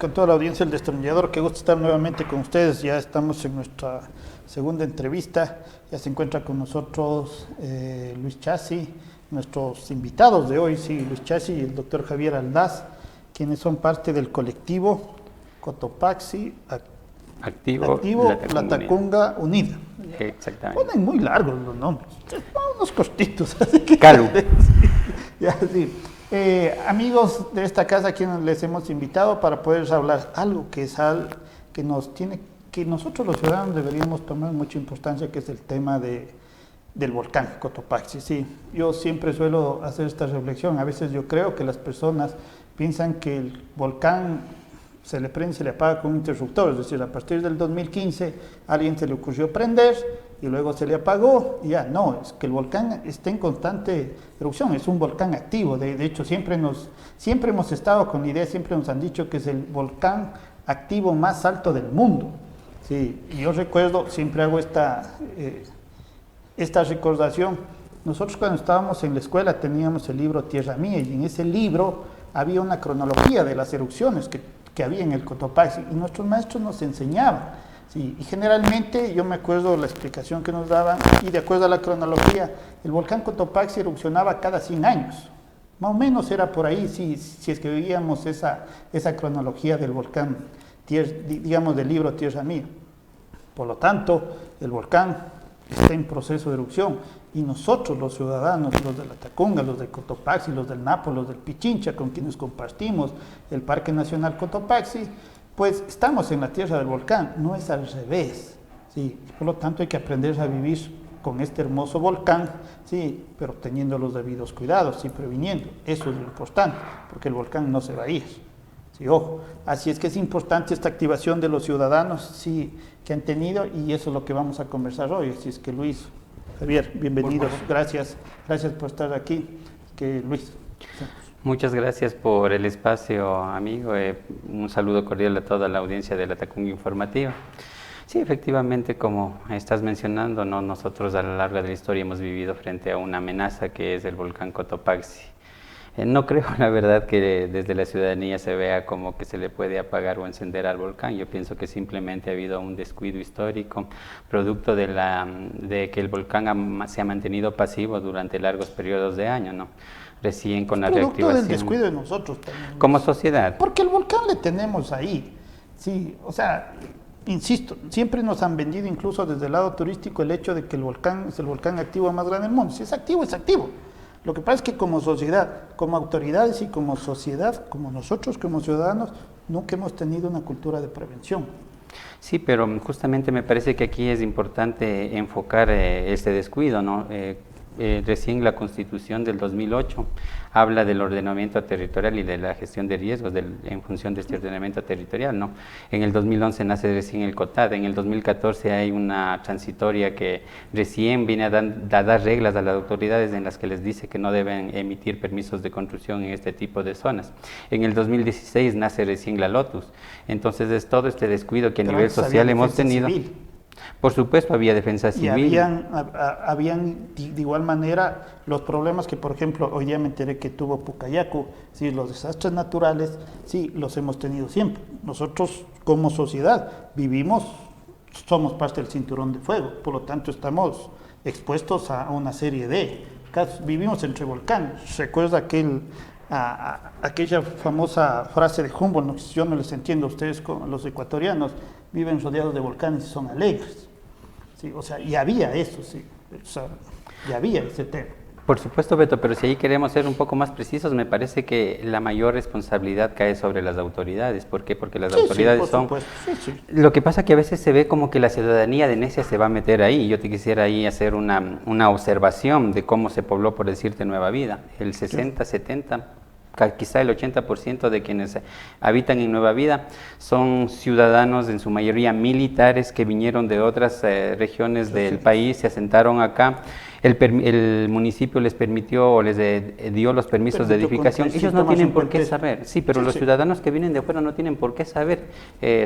con toda la audiencia del Destornillador. Qué gusto estar nuevamente con ustedes. Ya estamos en nuestra segunda entrevista. Ya se encuentra con nosotros Luis Chassi, nuestros invitados de hoy, sí, Luis Chassi y el doctor Javier Aldaz, quienes son parte del colectivo Cotopaxi Activo Latacunga Unida. Exactamente. Ponen muy largos los nombres, unos cortitos, así que... Calu. Ya, sí. Amigos de esta casa, a quienes les hemos invitado para poder hablar algo que es algo que nos tiene, que nosotros los ciudadanos deberíamos tomar mucha importancia, que es el tema del volcán Cotopaxi. Sí, yo siempre suelo hacer esta reflexión. A veces yo creo que las personas piensan que el volcán se le prende y se le apaga con un interruptor, es decir, a partir del 2015 a alguien se le ocurrió prender y luego se le apagó, y ya no, es que el volcán está en constante erupción, es un volcán activo. De hecho siempre hemos estado con la idea, siempre nos han dicho que es el volcán activo más alto del mundo. Sí, y yo recuerdo, siempre hago esta recordación. Nosotros cuando estábamos en la escuela teníamos el libro Tierra Mía, y en ese libro había una cronología de las erupciones que había en el Cotopaxi, y nuestros maestros nos enseñaban. Sí, y generalmente yo me acuerdo la explicación que nos daban, y de acuerdo a la cronología, el volcán Cotopaxi erupcionaba cada 100 años. Más o menos era por ahí, si es que veíamos esa cronología del volcán, digamos del libro Tierra Mía. Por lo tanto, el volcán está en proceso de erupción, y nosotros los ciudadanos, los de la Tacunga, los del Cotopaxi, los del Napo, los del Pichincha, con quienes compartimos el Parque Nacional Cotopaxi, pues estamos en la tierra del volcán, no es al revés. Sí, por lo tanto hay que aprender a vivir con este hermoso volcán, sí, pero teniendo los debidos cuidados y previniendo. Eso es lo importante, porque el volcán no se va a ir. Sí, ojo. Así es que es importante esta activación de los ciudadanos, sí, que han tenido, y eso es lo que vamos a conversar hoy. Así es que Luis, Javier, bienvenidos, gracias por estar aquí. Que Luis. Sí. Muchas gracias por el espacio, amigo. Un saludo cordial a toda la audiencia de la Latacunga Informativa. Sí, efectivamente, como estás mencionando, ¿no? Nosotros a lo largo de la historia hemos vivido frente a una amenaza que es el volcán Cotopaxi. No creo, la verdad, que desde la ciudadanía se vea como que se le puede apagar o encender al volcán. Yo pienso que simplemente ha habido un descuido histórico, producto de que el volcán se ha mantenido pasivo durante largos periodos de años, ¿no? Recién con la reactivación. Producto del descuido de nosotros también. Como sociedad. Porque el volcán le tenemos ahí, sí, o sea, insisto, siempre nos han vendido incluso desde el lado turístico el hecho de que el volcán es el volcán activo más grande del mundo. Si es activo, es activo. Lo que pasa es que como sociedad, como autoridades y como sociedad, como nosotros como ciudadanos, nunca hemos tenido una cultura de prevención. Sí, pero justamente me parece que aquí es importante enfocar este descuido, ¿no? Recién la Constitución del 2008 habla del ordenamiento territorial y de la gestión de riesgos en función de este ordenamiento territorial, ¿no? En el 2011 nace recién el COTAD, en el 2014 hay una transitoria que recién viene a dar reglas a las autoridades en las que les dice que no deben emitir permisos de construcción en este tipo de zonas. En el 2016 nace recién la LOTUS. Entonces es todo este descuido que a nivel social hemos tenido. Civil. Por supuesto, había defensa civil. Y habían de igual manera los problemas que, por ejemplo, hoy día me enteré que tuvo Pucayacu, sí, los desastres naturales, sí, los hemos tenido siempre. Nosotros como sociedad somos parte del cinturón de fuego, por lo tanto estamos expuestos a una serie de casos. Vivimos entre volcanes. Recuerda aquella famosa frase de Humboldt, no, yo no les entiendo a ustedes, los ecuatorianos viven rodeados de volcanes y son alegres. Sí, o sea, y había eso, sí, o sea, y había ese tema. Por supuesto, Beto, pero si ahí queremos ser un poco más precisos, me parece que la mayor responsabilidad cae sobre las autoridades. ¿Por qué? Porque las autoridades son... Sí. Lo que pasa que a veces se ve como que la ciudadanía de necia se va a meter ahí. Yo te quisiera ahí hacer una observación de cómo se pobló, por decirte, Nueva Vida. El 60, 70... quizá el 80% de quienes habitan en Nueva Vida son ciudadanos, en su mayoría militares, que vinieron de otras regiones del país, se asentaron acá el municipio les permitió o les dio los permisos de edificación, ellos no tienen por qué saber. Sí, pero los ciudadanos que vienen de afuera no tienen por qué saber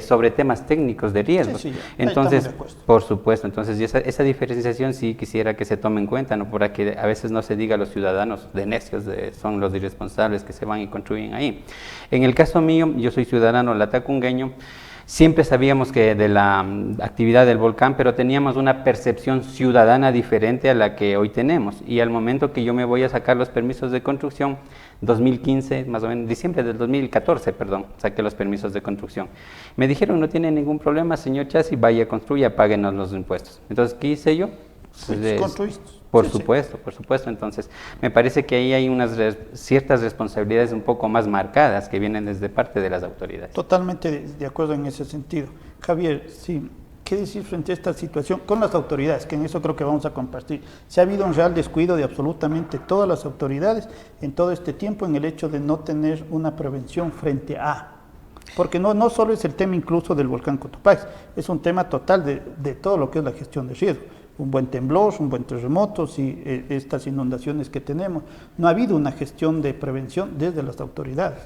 sobre temas técnicos de riesgo. Entonces, por supuesto, entonces esa diferenciación sí quisiera que se tome en cuenta, ¿no? Para que a veces no se diga a los ciudadanos de necios, son los irresponsables que se van y construyen ahí. En el caso mío, yo soy ciudadano latacungueño. Siempre sabíamos que de la actividad del volcán, pero teníamos una percepción ciudadana diferente a la que hoy tenemos. Y al momento que yo me voy a sacar los permisos de construcción, 2015, más o menos, diciembre del 2014, perdón, saqué los permisos de construcción. Me dijeron, no tiene ningún problema, señor Chassi, vaya, construya, páguenos los impuestos. Entonces, ¿qué hice yo? Construiste. Por supuesto. Entonces, me parece que ahí hay ciertas responsabilidades un poco más marcadas que vienen desde parte de las autoridades. Totalmente de acuerdo en ese sentido. Javier, sí, ¿qué decir frente a esta situación con las autoridades? Que en eso creo que vamos a compartir. Se ha habido un real descuido de absolutamente todas las autoridades en todo este tiempo en el hecho de no tener una prevención frente a... Porque no solo es el tema incluso del volcán Cotopaxi, es un tema total de todo lo que es la gestión de riesgo. Un buen temblor, un buen terremoto, y estas inundaciones que tenemos. No ha habido una gestión de prevención desde las autoridades.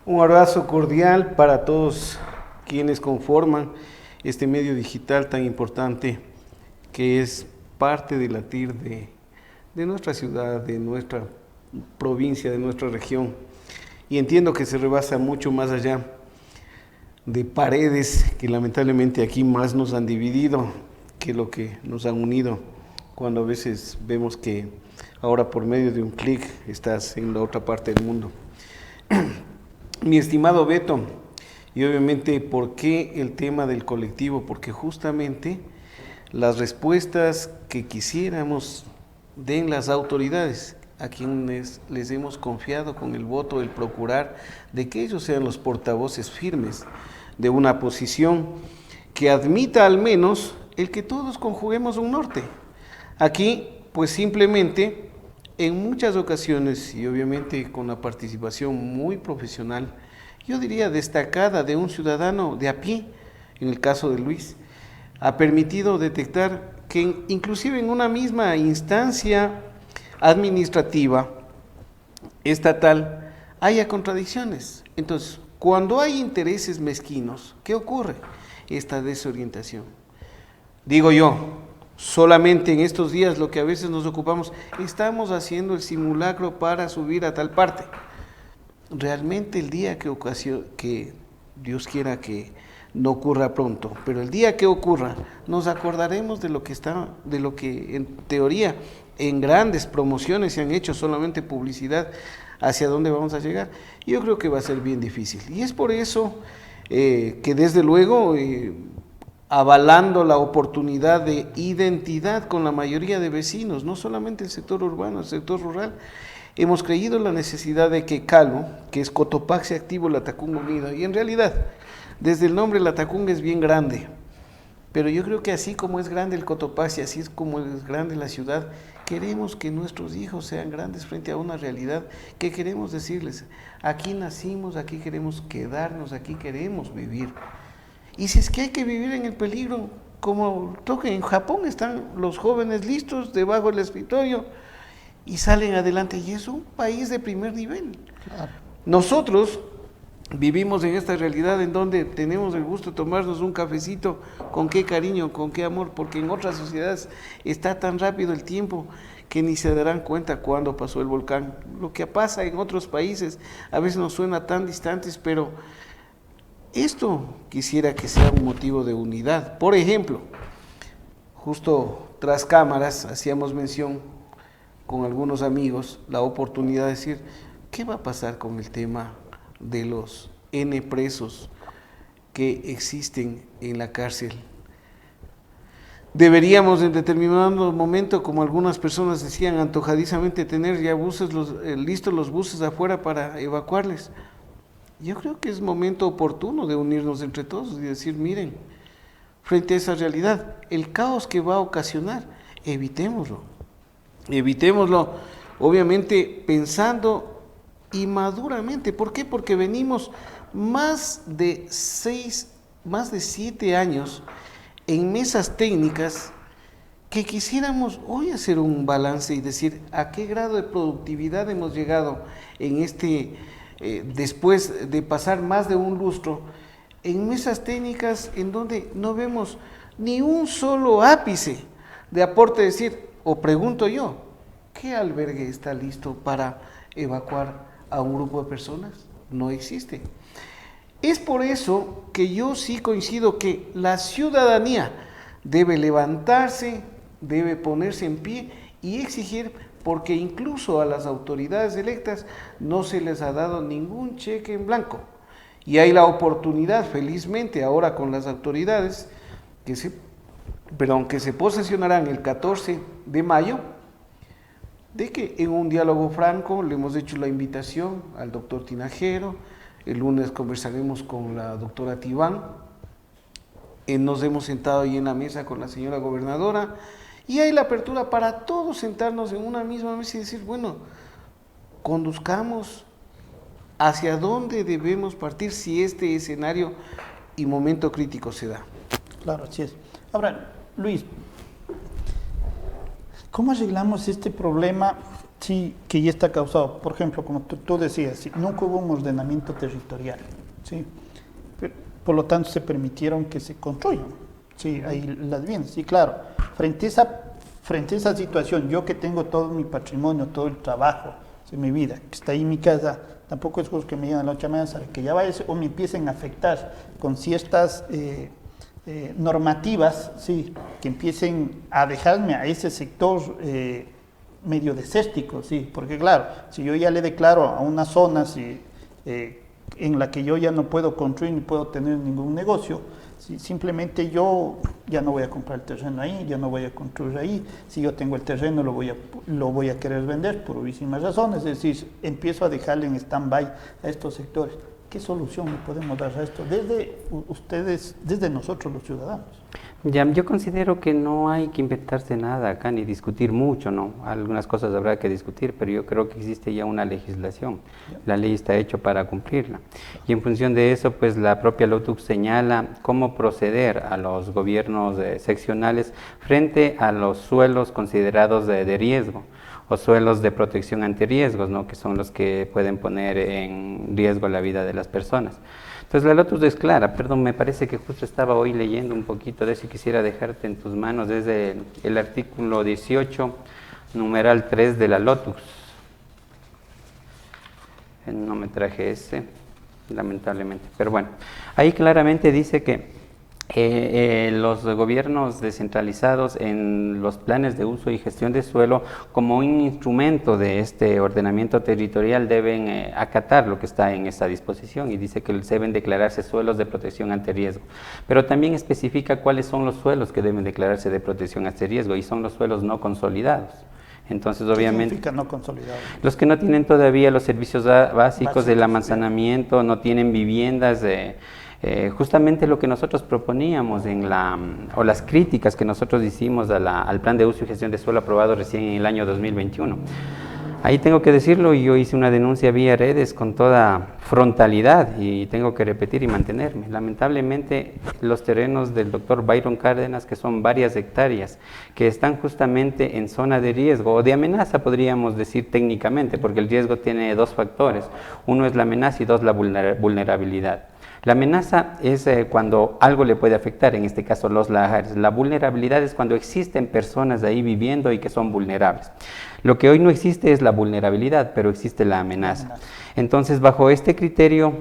Un abrazo cordial para todos quienes conforman este medio digital tan importante que es parte del latir de nuestra ciudad, de nuestra provincia, de nuestra región. Y entiendo que se rebasa mucho más allá de paredes que lamentablemente aquí más nos han dividido que lo que nos han unido, cuando a veces vemos que ahora por medio de un clic estás en la otra parte del mundo. Mi estimado Beto, y obviamente, ¿por qué el tema del colectivo? Porque justamente las respuestas que quisiéramos den las autoridades, a quienes les hemos confiado con el voto, el procurar de que ellos sean los portavoces firmes de una posición que admita al menos el que todos conjuguemos un norte. Aquí, pues simplemente, en muchas ocasiones, y obviamente con la participación muy profesional, yo diría destacada de un ciudadano de a pie, en el caso de Luis, ha permitido detectar que inclusive en una misma instancia administrativa, estatal, haya contradicciones. Entonces, cuando hay intereses mezquinos, ¿qué ocurre? Esta desorientación. Digo yo, solamente en estos días lo que a veces nos ocupamos, estamos haciendo el simulacro para subir a tal parte. Realmente el día que Dios quiera que no ocurra pronto, pero el día que ocurra, nos acordaremos de lo que en teoría en grandes promociones se han hecho solamente publicidad hacia dónde vamos a llegar. Yo creo que va a ser bien difícil. Y es por eso que desde luego, avalando la oportunidad de identidad con la mayoría de vecinos, no solamente el sector urbano, el sector rural, hemos creído en la necesidad de que Calo, que es Cotopaxi Activo Latacunga Unido, y en realidad, desde el nombre Latacunga es bien grande, pero yo creo que así como es grande el Cotopaxi, así es como es grande la ciudad, queremos que nuestros hijos sean grandes frente a una realidad que queremos decirles, aquí nacimos, aquí queremos quedarnos, aquí queremos vivir. Y si es que hay que vivir en el peligro, como toque en Japón, están los jóvenes listos debajo del escritorio y salen adelante, y es un país de primer nivel. Claro. Nosotros vivimos en esta realidad en donde tenemos el gusto de tomarnos un cafecito, con qué cariño, con qué amor, porque en otras sociedades está tan rápido el tiempo que ni se darán cuenta cuándo pasó el volcán. Lo que pasa en otros países a veces nos suena tan distantes, pero esto quisiera que sea un motivo de unidad. Por ejemplo, justo tras cámaras hacíamos mención con algunos amigos la oportunidad de decir, ¿qué va a pasar con el tema de los N presos que existen en la cárcel? Deberíamos en determinado momento, como algunas personas decían antojadizamente, tener ya buses listos los buses afuera para evacuarles. Yo creo que es momento oportuno de unirnos entre todos y decir, miren, frente a esa realidad, el caos que va a ocasionar, evitémoslo, obviamente pensando y maduramente. ¿Por qué? Porque venimos más de 7 años en mesas técnicas que quisiéramos hoy hacer un balance y decir a qué grado de productividad hemos llegado en después de pasar más de un lustro, en mesas técnicas en donde no vemos ni un solo ápice de aporte, decir, o pregunto yo, ¿qué albergue está listo para evacuar a un grupo de personas? No existe. Es por eso que yo sí coincido que la ciudadanía debe levantarse, debe ponerse en pie y exigir, porque incluso a las autoridades electas no se les ha dado ningún cheque en blanco. Y hay la oportunidad, felizmente, ahora con las autoridades que se posesionarán el 14 de mayo, de que en un diálogo franco le hemos hecho la invitación al doctor Tinajero. El lunes conversaremos con la doctora Tibán. Nos hemos sentado ahí en la mesa con la señora gobernadora y hay la apertura para todos sentarnos en una misma mesa y decir, bueno, conduzcamos hacia dónde debemos partir si este escenario y momento crítico se da. Claro, así es. Ahora, Luis, ¿cómo arreglamos este problema que ya está causado? Por ejemplo, como tú decías, nunca hubo un ordenamiento territorial, ¿sí? Por lo tanto, se permitieron que se construyan, ¿sí? Ahí las viviendas. Y claro, frente a esa situación, yo que tengo todo mi patrimonio, todo el trabajo, ¿sí? Mi vida, que está ahí en mi casa, tampoco es justo que me digan a la otra mañana que ya vaya o me empiecen a afectar con ciertas normativas, sí, que empiecen a dejarme a ese sector medio desértico, sí, porque claro, si yo ya le declaro a una zona en la que yo ya no puedo construir ni puedo tener ningún negocio, si simplemente yo ya no voy a comprar el terreno ahí, ya no voy a construir ahí, si yo tengo el terreno lo voy a querer vender por obvísimas razones, es decir, empiezo a dejarle en stand-by a estos sectores. ¿Qué solución le podemos dar a esto desde ustedes, desde nosotros los ciudadanos? Ya, yo considero que no hay que inventarse nada acá ni discutir mucho, ¿no? Algunas cosas habrá que discutir, pero yo creo que existe ya una legislación. La ley está hecha para cumplirla. Y en función de eso, pues la propia LOTUC señala cómo proceder a los gobiernos seccionales frente a los suelos considerados de riesgo o suelos de protección ante riesgos, ¿no? Que son los que pueden poner en riesgo la vida de las personas. Entonces la LOTUS es clara, perdón, me parece que justo estaba hoy leyendo un poquito de eso y quisiera dejarte en tus manos desde el artículo 18, numeral 3 de la LOTUS. No me traje ese, lamentablemente, pero bueno, ahí claramente dice que los gobiernos descentralizados en los planes de uso y gestión de suelo como un instrumento de este ordenamiento territorial deben acatar lo que está en esta disposición y dice que deben declararse suelos de protección ante riesgo, pero también especifica cuáles son los suelos que deben declararse de protección ante riesgo y son los suelos no consolidados. Entonces, obviamente, ¿qué significa no consolidado? Los que no tienen todavía los servicios básicos del almacenamiento, no tienen viviendas justamente lo que nosotros proponíamos o las críticas que nosotros hicimos al plan de uso y gestión de suelo aprobado recién en el año 2021. Ahí tengo que decirlo, yo hice una denuncia vía redes con toda frontalidad y tengo que repetir y mantenerme. Lamentablemente los terrenos del doctor Byron Cárdenas, que son varias hectáreas, que están justamente en zona de riesgo o de amenaza, podríamos decir técnicamente, porque el riesgo tiene dos factores, uno es la amenaza y dos la vulnerabilidad. La amenaza es cuando algo le puede afectar, en este caso los lahares. La vulnerabilidad es cuando existen personas ahí viviendo y que son vulnerables. Lo que hoy no existe es la vulnerabilidad, pero existe la amenaza. Entonces, bajo este criterio,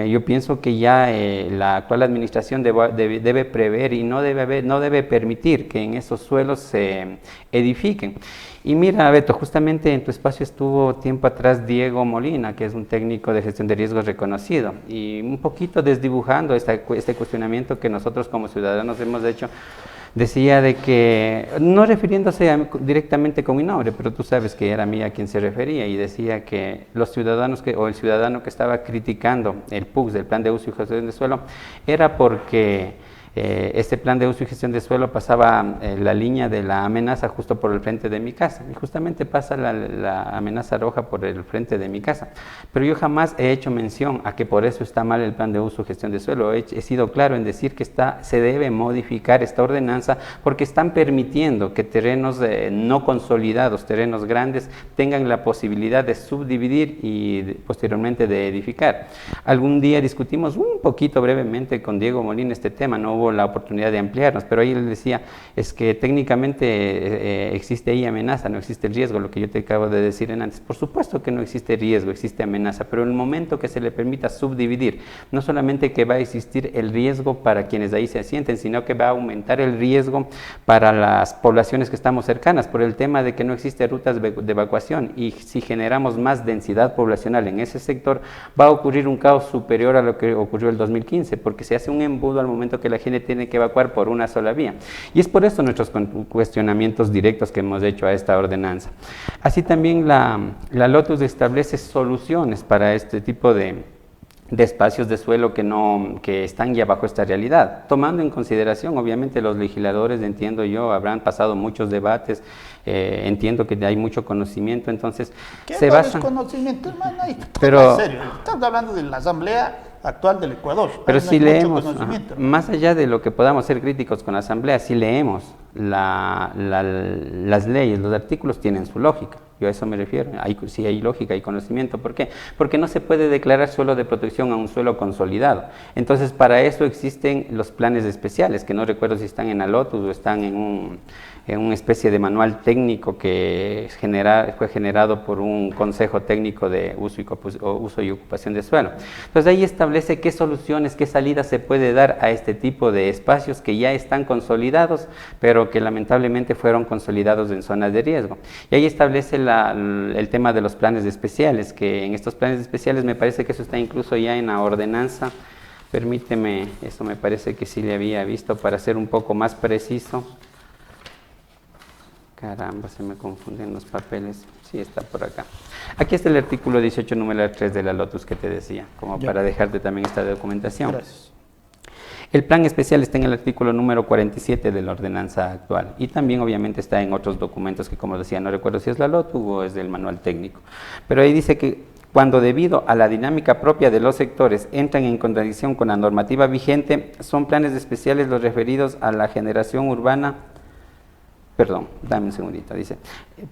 yo pienso que ya la actual administración debe prever y no debe permitir que en esos suelos se edifiquen. Y mira, Beto, justamente en tu espacio estuvo tiempo atrás Diego Molina, que es un técnico de gestión de riesgos reconocido, y un poquito desdibujando este cuestionamiento que nosotros como ciudadanos hemos hecho, decía de que, no refiriéndose directamente con mi nombre, pero tú sabes que era a mí a quien se refería, y decía que los ciudadanos o el ciudadano que estaba criticando el PUGS, el Plan de Uso y Gestión de Suelo, era porque Este plan de uso y gestión de suelo pasaba la línea de la amenaza justo por el frente de mi casa, y justamente pasa la amenaza roja por el frente de mi casa, pero yo jamás he hecho mención a que por eso está mal el plan de uso y gestión de suelo. He sido claro en decir que se debe modificar esta ordenanza porque están permitiendo que terrenos no consolidados, terrenos grandes, tengan la posibilidad de subdividir y posteriormente de edificar. Algún día discutimos un poquito brevemente con Diego Molina este tema, no hubo la oportunidad de ampliarnos, pero ahí él decía, es que técnicamente existe ahí amenaza, no existe riesgo, lo que yo te acabo de decir antes. Por supuesto que no existe riesgo, existe amenaza, pero en el momento que se le permita subdividir, no solamente que va a existir el riesgo para quienes ahí se asienten, sino que va a aumentar el riesgo para las poblaciones que estamos cercanas, por el tema de que no existe rutas de evacuación, y si generamos más densidad poblacional en ese sector, va a ocurrir un caos superior a lo que ocurrió el 2015, porque se hace un embudo al momento que la gente tiene que evacuar por una sola vía. Y es por eso nuestros cuestionamientos directos que hemos hecho a esta ordenanza. Así también la Lotus establece soluciones para este tipo de espacios de suelo que están ya bajo esta realidad, tomando en consideración, obviamente los legisladores, entiendo yo, habrán pasado muchos debates, entiendo que hay mucho conocimiento, entonces se basan... conocimiento, hermano? Pero, en serio, estamos hablando de la Asamblea actual del Ecuador. Pero si leemos, más allá de lo que podamos ser críticos con la Asamblea, si leemos las leyes, los artículos tienen su lógica. Yo a eso me refiero, sí hay lógica, hay conocimiento. ¿Por qué? Porque no se puede declarar suelo de protección a un suelo consolidado. Entonces, para eso existen los planes especiales, que no recuerdo si están en la Lotus o están en una especie de manual técnico que fue generado por un consejo técnico de uso y ocupación de suelo. Entonces, ahí establece qué soluciones, qué salidas se puede dar a este tipo de espacios que ya están consolidados, pero que lamentablemente fueron consolidados en zonas de riesgo. Y ahí establece el tema de los planes especiales, que en estos planes especiales me parece que eso está incluso ya en la ordenanza. Permíteme, eso me parece que sí le había visto para ser un poco más preciso. Caramba, se me confunden los papeles. Sí, está por acá. Aquí está el artículo 18, número 3 de la Lotus que te decía, como para dejarte también esta documentación. Gracias. El plan especial está en el artículo número 47 de la ordenanza actual, y también obviamente está en otros documentos que, como decía, no recuerdo si es la Lotus o es del manual técnico. Pero ahí dice que cuando debido a la dinámica propia de los sectores entran en contradicción con la normativa vigente, son planes especiales los referidos a la generación urbana. Perdón, dame un segundito, dice,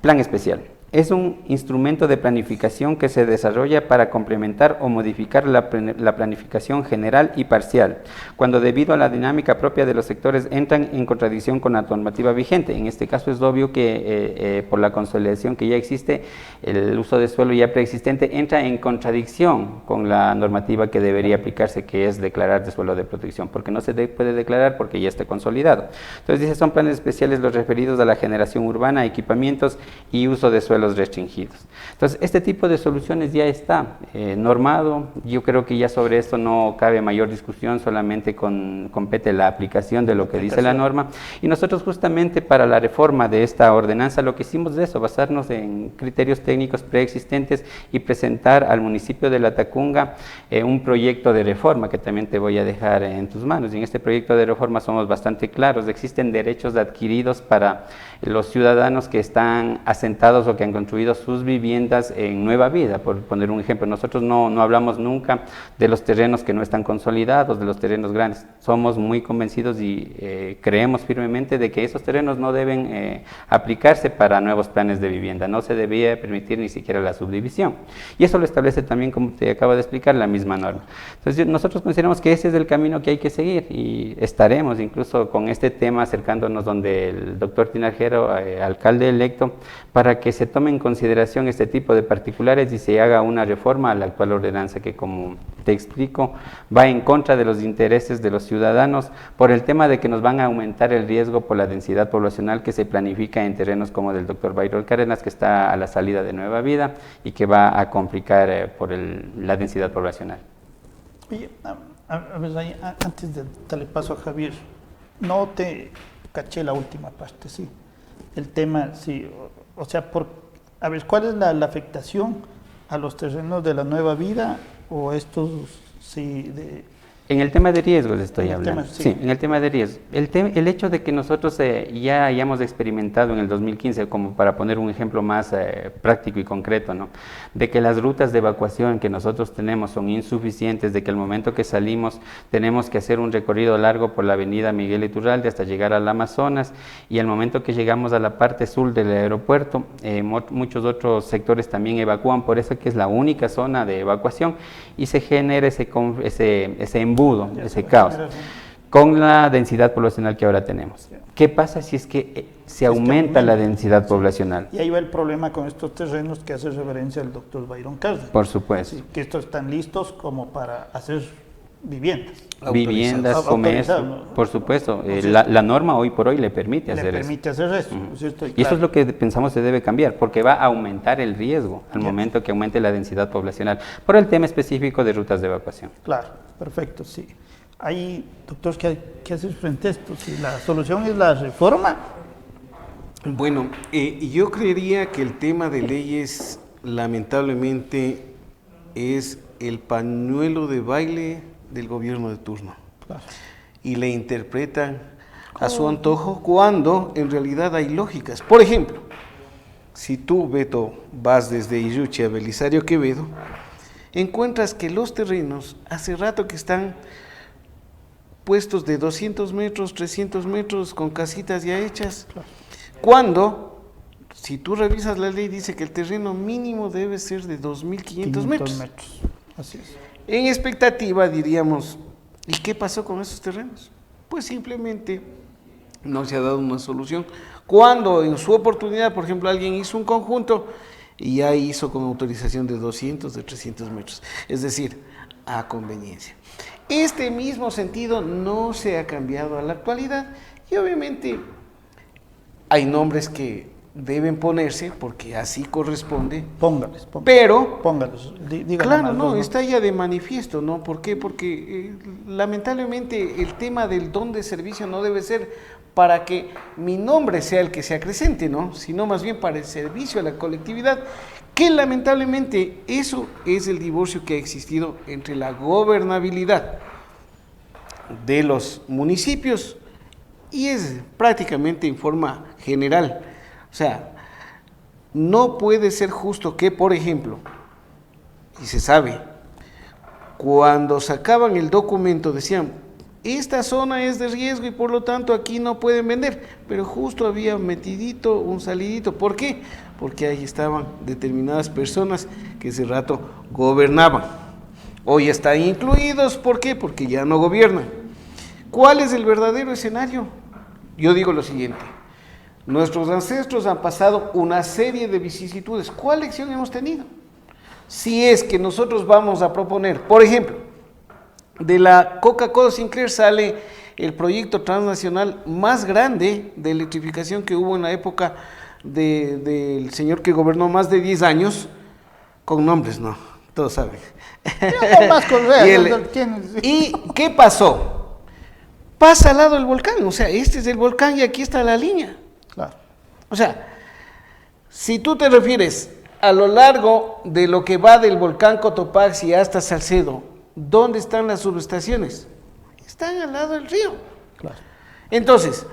plan especial. Es un instrumento de planificación que se desarrolla para complementar o modificar la planificación general y parcial, cuando debido a la dinámica propia de los sectores entran en contradicción con la normativa vigente. En este caso es obvio que por la consolidación que ya existe, el uso de suelo ya preexistente entra en contradicción con la normativa que debería aplicarse, que es declarar de suelo de protección, porque no se puede declarar porque ya está consolidado. Entonces dice, son planes especiales los referidos a la generación urbana, equipamientos y uso de suelo restringidos. Entonces, este tipo de soluciones ya está normado. Yo creo que ya sobre esto no cabe mayor discusión, solamente compete la aplicación de lo que dice la norma. Y nosotros justamente para la reforma de esta ordenanza lo que hicimos es eso, basarnos en criterios técnicos preexistentes y presentar al municipio de Latacunga un proyecto de reforma que también te voy a dejar en tus manos. Y en este proyecto de reforma somos bastante claros. Existen derechos adquiridos para los ciudadanos que están asentados o que han construido sus viviendas en Nueva Vida, por poner un ejemplo. Nosotros no hablamos nunca de los terrenos que no están consolidados, de los terrenos grandes. Somos muy convencidos y creemos firmemente de que esos terrenos no deben aplicarse para nuevos planes de vivienda, no se debía permitir ni siquiera la subdivisión. Y eso lo establece también, como te acabo de explicar, la misma norma. Entonces nosotros consideramos que ese es el camino que hay que seguir y estaremos incluso con este tema acercándonos donde el doctor Tinajero, alcalde electo, para que se tome en consideración este tipo de particulares y se haga una reforma a la actual ordenanza que, como te explico, va en contra de los intereses de los ciudadanos por el tema de que nos van a aumentar el riesgo por la densidad poblacional que se planifica en terrenos como del doctor Bayrol Cárdenas, que está a la salida de Nueva Vida y que va a complicar por la densidad poblacional. Oye, a ver, antes de darle paso a Javier, no te caché la última parte, sí. El tema, sí, o sea, a ver, ¿cuál es la afectación a los terrenos de la Nueva Vida o estos, sí, En el tema de riesgos estoy En el hablando. tema, sí. Sí, en el tema de riesgos. El hecho de que nosotros ya hayamos experimentado en el 2015, como para poner un ejemplo más práctico y concreto, ¿no? De que las rutas de evacuación que nosotros tenemos son insuficientes, de que al momento que salimos tenemos que hacer un recorrido largo por la avenida Miguel Iturralde hasta llegar al Amazonas, y al momento que llegamos a la parte sur del aeropuerto, muchos otros sectores también evacúan, por eso que es la única zona de evacuación, y se genera ese embudo, ese caos, con la densidad poblacional que ahora tenemos. ¿Qué pasa si es que se aumenta la densidad poblacional? Y ahí va el problema con estos terrenos que hace referencia el doctor Byron Cárdenas. Por supuesto. Sí, que estos están listos como para hacer viviendas. Viviendas, comercio, ¿no? por supuesto. La norma hoy por hoy le permite Le hacer permite eso. hacer eso. Y eso es lo que pensamos se debe cambiar, porque va a aumentar el riesgo al momento que aumente la densidad poblacional, por el tema específico de rutas de evacuación. Claro, perfecto, sí. Ahí, doctor, ¿qué hacer frente a esto? Si la solución es la reforma. Bueno, yo creería que el tema de leyes, lamentablemente, es el pañuelo de baile del gobierno de turno. Claro. Y le interpretan a su antojo cuando en realidad hay lógicas. Por ejemplo, si tú, Beto, vas desde Iyuchi a Belisario Quevedo, encuentras que los terrenos hace rato que están puestos de 200 metros, 300 metros, con casitas ya hechas, cuando, si tú revisas la ley, dice que el terreno mínimo debe ser de 2.500 metros. Así es. En expectativa diríamos, ¿y qué pasó con esos terrenos? Pues simplemente no se ha dado una solución. Cuando en su oportunidad, por ejemplo, alguien hizo un conjunto y ya hizo con autorización de 200, de 300 metros, es decir, a conveniencia. Este mismo sentido no se ha cambiado a la actualidad y obviamente hay nombres que deben ponerse porque así corresponde. Póngales. Pero, díganle claro, más, no, está ya de manifiesto, ¿no? ¿Por qué? Porque lamentablemente el tema del don de servicio no debe ser para que mi nombre sea el que se acrecente, ¿no? Sino más bien para el servicio a la colectividad, que lamentablemente eso es el divorcio que ha existido entre la gobernabilidad de los municipios y es prácticamente en forma general. O sea, no puede ser justo que, por ejemplo, y se sabe, cuando sacaban el documento decían, esta zona es de riesgo y por lo tanto aquí no pueden vender, pero justo había metidito un salidito. ¿Por qué? Porque ahí estaban determinadas personas que ese rato gobernaban. Hoy están incluidos, ¿por qué? Porque ya no gobiernan. ¿Cuál es el verdadero escenario? Yo digo lo siguiente. Nuestros ancestros han pasado una serie de vicisitudes. ¿Cuál lección hemos tenido? Si es que nosotros vamos a proponer, por ejemplo, de la Coca-Cola Sinclair sale el proyecto transnacional más grande de electrificación que hubo en la época del señor que gobernó más de 10 años, con nombres, no, todos saben. ¿Y qué pasó? Pasa al lado del volcán, o sea, este es el volcán y aquí está la línea. Claro. O sea, si tú te refieres a lo largo de lo que va del volcán Cotopaxi hasta Salcedo, ¿dónde están las subestaciones? Están al lado del río. Claro. Entonces,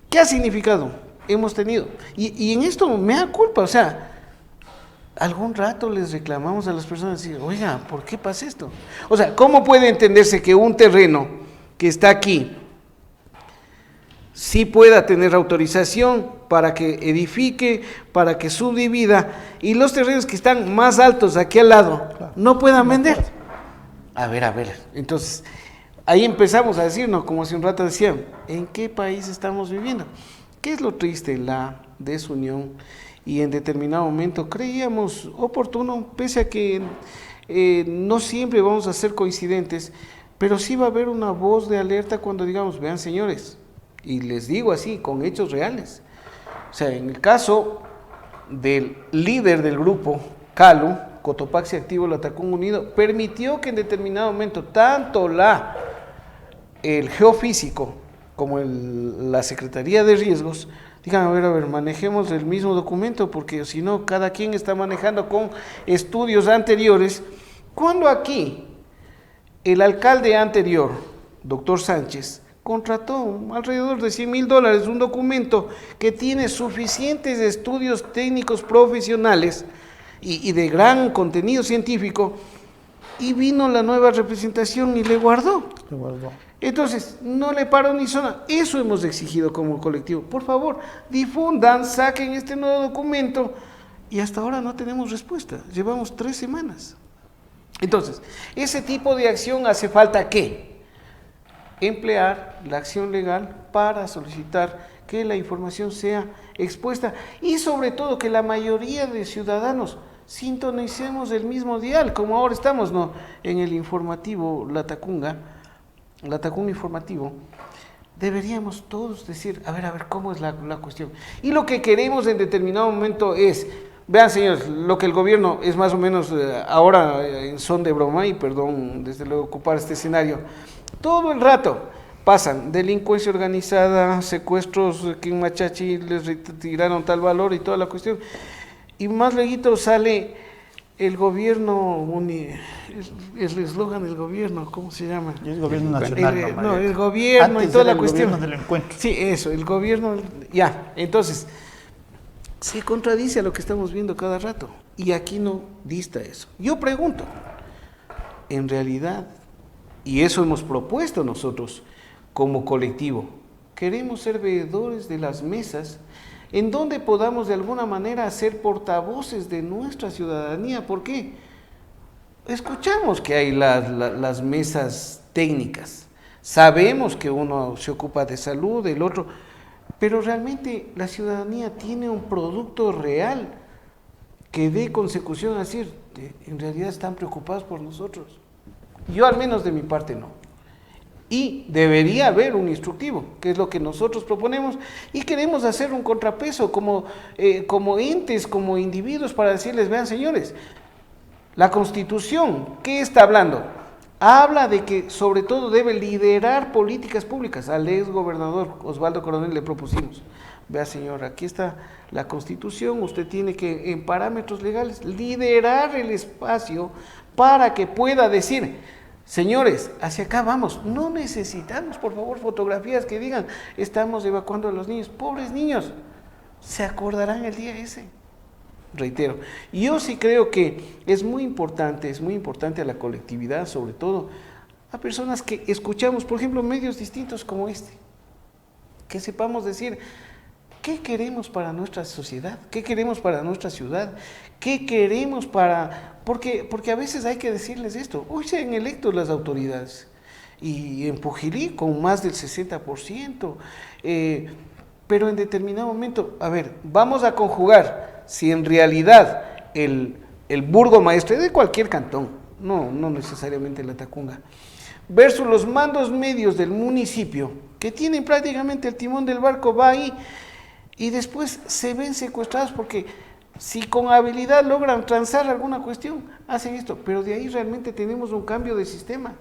¿qué ha significado? Hemos tenido. Y en esto me da culpa, o sea, algún rato les reclamamos a las personas, decir, oiga, ¿por qué pasa esto? O sea, ¿cómo puede entenderse que un terreno que está aquí sí pueda tener autorización para que edifique, para que subdivida, y los terrenos que están más altos aquí al lado no puedan vender? A ver, entonces ahí empezamos a decirnos, como hace un rato decían, ¿en qué país estamos viviendo? ¿Qué es lo triste? La desunión, y en determinado momento creíamos oportuno, pese a que no siempre vamos a ser coincidentes, pero sí va a haber una voz de alerta cuando digamos, vean señores, y les digo así, con hechos reales. O sea, en el caso del líder del grupo, Calu, Cotopaxi Activo Latacún Unido, permitió que en determinado momento tanto el geofísico como la Secretaría de Riesgos digan, a ver, manejemos el mismo documento, porque si no, cada quien está manejando con estudios anteriores, cuando aquí El alcalde anterior, doctor Sánchez, contrató alrededor de $100,000 un documento que tiene suficientes estudios técnicos profesionales y de gran contenido científico, y vino la nueva representación y le guardó. Entonces, no le paró ni zona. Eso hemos exigido como colectivo. Por favor, difundan, saquen este nuevo documento, y hasta ahora no tenemos respuesta. Llevamos 3 semanas. Entonces, ese tipo de acción hace falta ¿qué? Emplear la acción legal para solicitar que la información sea expuesta, y sobre todo que la mayoría de ciudadanos sintonicemos el mismo dial, como ahora estamos, ¿no?, en el informativo Latacunga informativo. Deberíamos todos decir, a ver, ¿cómo es la cuestión? Y lo que queremos en determinado momento es, vean señores, lo que el gobierno es más o menos ahora en son de broma, y perdón desde luego ocupar este escenario, todo el rato pasan delincuencia organizada, secuestros, que en Machachi les retiraron tal valor y toda la cuestión, y más luego sale el gobierno, el eslogan del gobierno, ¿cómo se llama? Y es gobierno nacional. El gobierno. Antes y toda la cuestión. El gobierno del encuentro. Sí, eso, el gobierno, ya. Entonces, se contradice a lo que estamos viendo cada rato. Y aquí no dista eso. Yo pregunto, en realidad, y eso hemos propuesto nosotros como colectivo, queremos ser veedores de las mesas en donde podamos de alguna manera ser portavoces de nuestra ciudadanía. ¿Por qué? Escuchamos que hay las mesas técnicas, sabemos que uno se ocupa de salud, el otro, pero realmente la ciudadanía tiene un producto real que dé consecución a decir, en realidad están preocupados por nosotros. Yo al menos de mi parte no. Y debería haber un instructivo, que es lo que nosotros proponemos, y queremos hacer un contrapeso como entes, como individuos, para decirles, vean señores, la Constitución, ¿qué está hablando? Habla de que sobre todo debe liderar políticas públicas. Al ex gobernador Osvaldo Coronel le propusimos, vea señor, aquí está la Constitución, usted tiene que en parámetros legales liderar el espacio para que pueda decir, señores, hacia acá vamos, no necesitamos por favor fotografías que digan estamos evacuando a los niños, pobres niños, se acordarán el día ese. Reitero, yo sí creo que es muy importante a la colectividad, sobre todo a personas que escuchamos, por ejemplo, medios distintos como este, que sepamos decir, ¿qué queremos para nuestra sociedad? ¿Qué queremos para nuestra ciudad? ¿Qué queremos para...? Porque a veces hay que decirles esto. Hoy se han electo las autoridades, y en Pujilí con más del 60%, pero en determinado momento, a ver, vamos a conjugar si en realidad el burgomaestre de cualquier cantón, no necesariamente la Tacunga, versus los mandos medios del municipio, que tienen prácticamente el timón del barco, va ahí, y después se ven secuestrados porque si con habilidad logran transar alguna cuestión, hacen esto, pero de ahí realmente tenemos un cambio de sistema.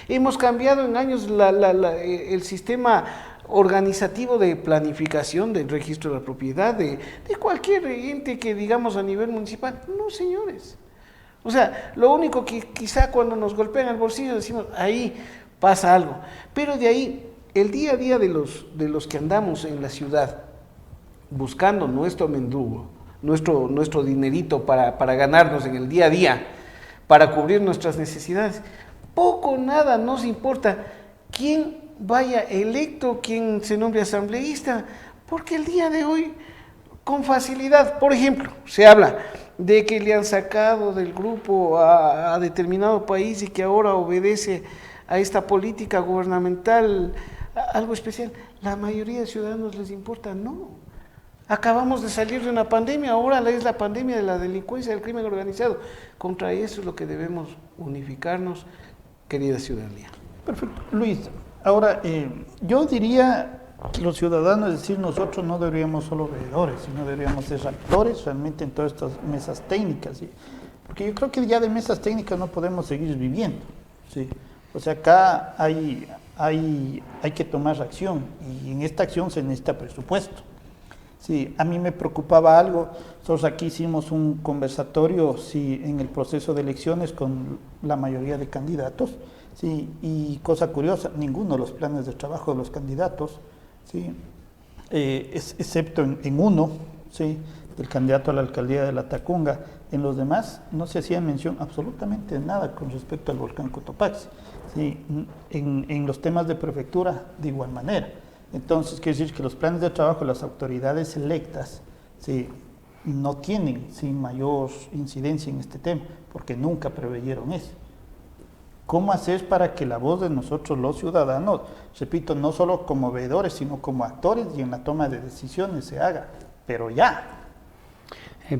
Hemos cambiado en años el sistema organizativo de planificación del registro de la propiedad, de cualquier ente que digamos a nivel municipal. No, señores. O sea, lo único que quizá cuando nos golpean el bolsillo decimos, ahí pasa algo. Pero de ahí, el día a día de los que andamos en la ciudad, buscando nuestro mendrugo, nuestro dinerito para ganarnos en el día a día, para cubrir nuestras necesidades, poco o nada nos importa quién vaya electo, quién se nombre asambleísta, porque el día de hoy, con facilidad, por ejemplo, se habla de que le han sacado del grupo a determinado país y que ahora obedece a esta política gubernamental, algo especial. La mayoría de ciudadanos les importa, no. Acabamos de salir de una pandemia, ahora es la pandemia de la delincuencia, del crimen organizado. Contra eso es lo que debemos unificarnos, querida ciudadanía. Perfecto. Luis, ahora yo diría que los ciudadanos, es decir, nosotros no deberíamos solo veedores, sino deberíamos ser actores realmente en todas estas mesas técnicas, ¿sí? Porque yo creo que ya de mesas técnicas no podemos seguir viviendo, ¿sí? O sea, acá hay que tomar acción, y en esta acción se necesita presupuesto. Sí, a mí me preocupaba algo. Nosotros aquí hicimos un conversatorio, sí, en el proceso de elecciones con la mayoría de candidatos, sí, y cosa curiosa, ninguno de los planes de trabajo de los candidatos, sí, excepto en uno, sí, del candidato a la alcaldía de La Tacunga. En los demás no se hacía mención absolutamente de nada con respecto al volcán Cotopaxi. Sí, en los temas de prefectura de igual manera. Entonces, quiere decir que los planes de trabajo de las autoridades electas, sí, no tienen, sí, mayor incidencia en este tema, porque nunca preveyeron eso. ¿Cómo hacer para que la voz de nosotros los ciudadanos, repito, no solo como veedores, sino como actores y en la toma de decisiones se haga? Pero ya.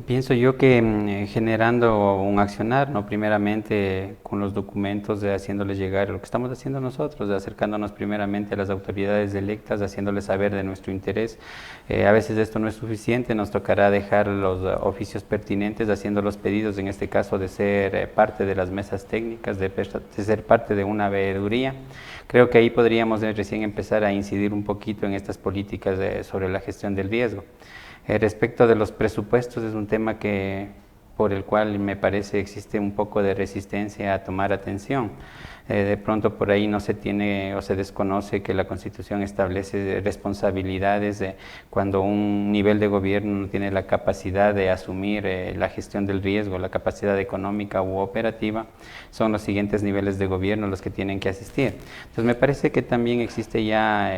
Pienso yo que generando un accionar, ¿no? Primeramente con los documentos, de haciéndoles llegar lo que estamos haciendo nosotros, de acercándonos primeramente a las autoridades electas, haciéndoles saber de nuestro interés. A veces esto no es suficiente, nos tocará dejar los oficios pertinentes, haciendo los pedidos, en este caso de ser parte de las mesas técnicas, de ser parte de una veeduría. Creo que ahí podríamos recién empezar a incidir un poquito en estas políticas sobre la gestión del riesgo. Respecto de los presupuestos, es un tema por el cual me parece existe un poco de resistencia a tomar atención. De pronto por ahí no se tiene o se desconoce que la Constitución establece responsabilidades cuando un nivel de gobierno no tiene la capacidad de asumir la gestión del riesgo, la capacidad económica u operativa, son los siguientes niveles de gobierno los que tienen que asistir. Entonces me parece que también existe ya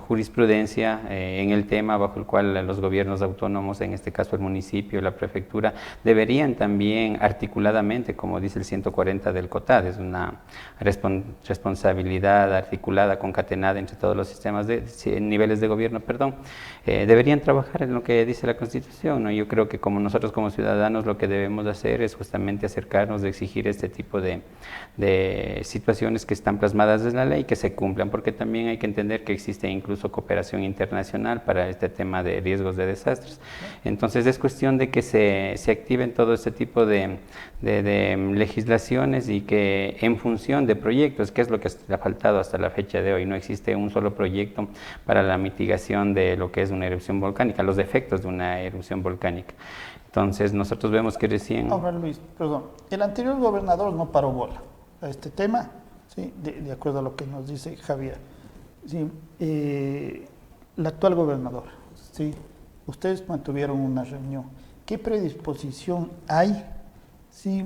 jurisprudencia en el tema bajo el cual los gobiernos autónomos, en este caso el municipio, la prefectura, deberían también articuladamente, como dice el 140 del COTAD, es una responsabilidad articulada, concatenada entre todos los sistemas niveles de gobierno, perdón, deberían trabajar en lo que dice la Constitución, ¿no? Yo creo que como nosotros como ciudadanos lo que debemos hacer es justamente acercarnos, de exigir este tipo de situaciones que están plasmadas en la ley, que se cumplan, porque también hay que entender que existe incluso cooperación internacional para este tema de riesgos de desastres. Entonces es cuestión de que se activen todo este tipo de legislaciones y que en función de proyectos, que es lo que ha faltado hasta la fecha de hoy, no existe un solo proyecto para la mitigación de lo que es una erupción volcánica, los efectos de una erupción volcánica. Entonces nosotros vemos que recién... Ahora Luis, perdón, el anterior gobernador no paró bola a este tema, ¿sí? De acuerdo a lo que nos dice Javier. Sí, el actual gobernador, ¿sí? Ustedes mantuvieron una reunión. ¿Qué predisposición hay, sí,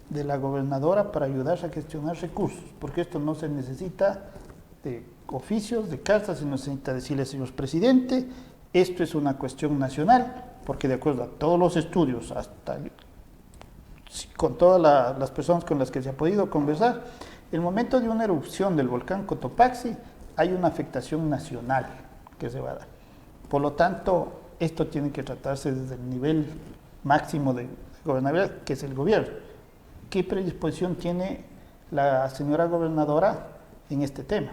de la gobernadora para ayudar a gestionar recursos? Porque esto no se necesita de oficios, de cartas, sino se necesita decirle, señor presidente, esto es una cuestión nacional, porque de acuerdo a todos los estudios, hasta con todas las personas con las que se ha podido conversar, el momento de una erupción del volcán Cotopaxi hay una afectación nacional que se va a dar. Por lo tanto, esto tiene que tratarse desde el nivel máximo de gobernabilidad, que es el gobierno. ¿Qué predisposición tiene la señora gobernadora en este tema?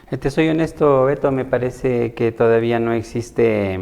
Te soy honesto, Beto, me parece que todavía no existe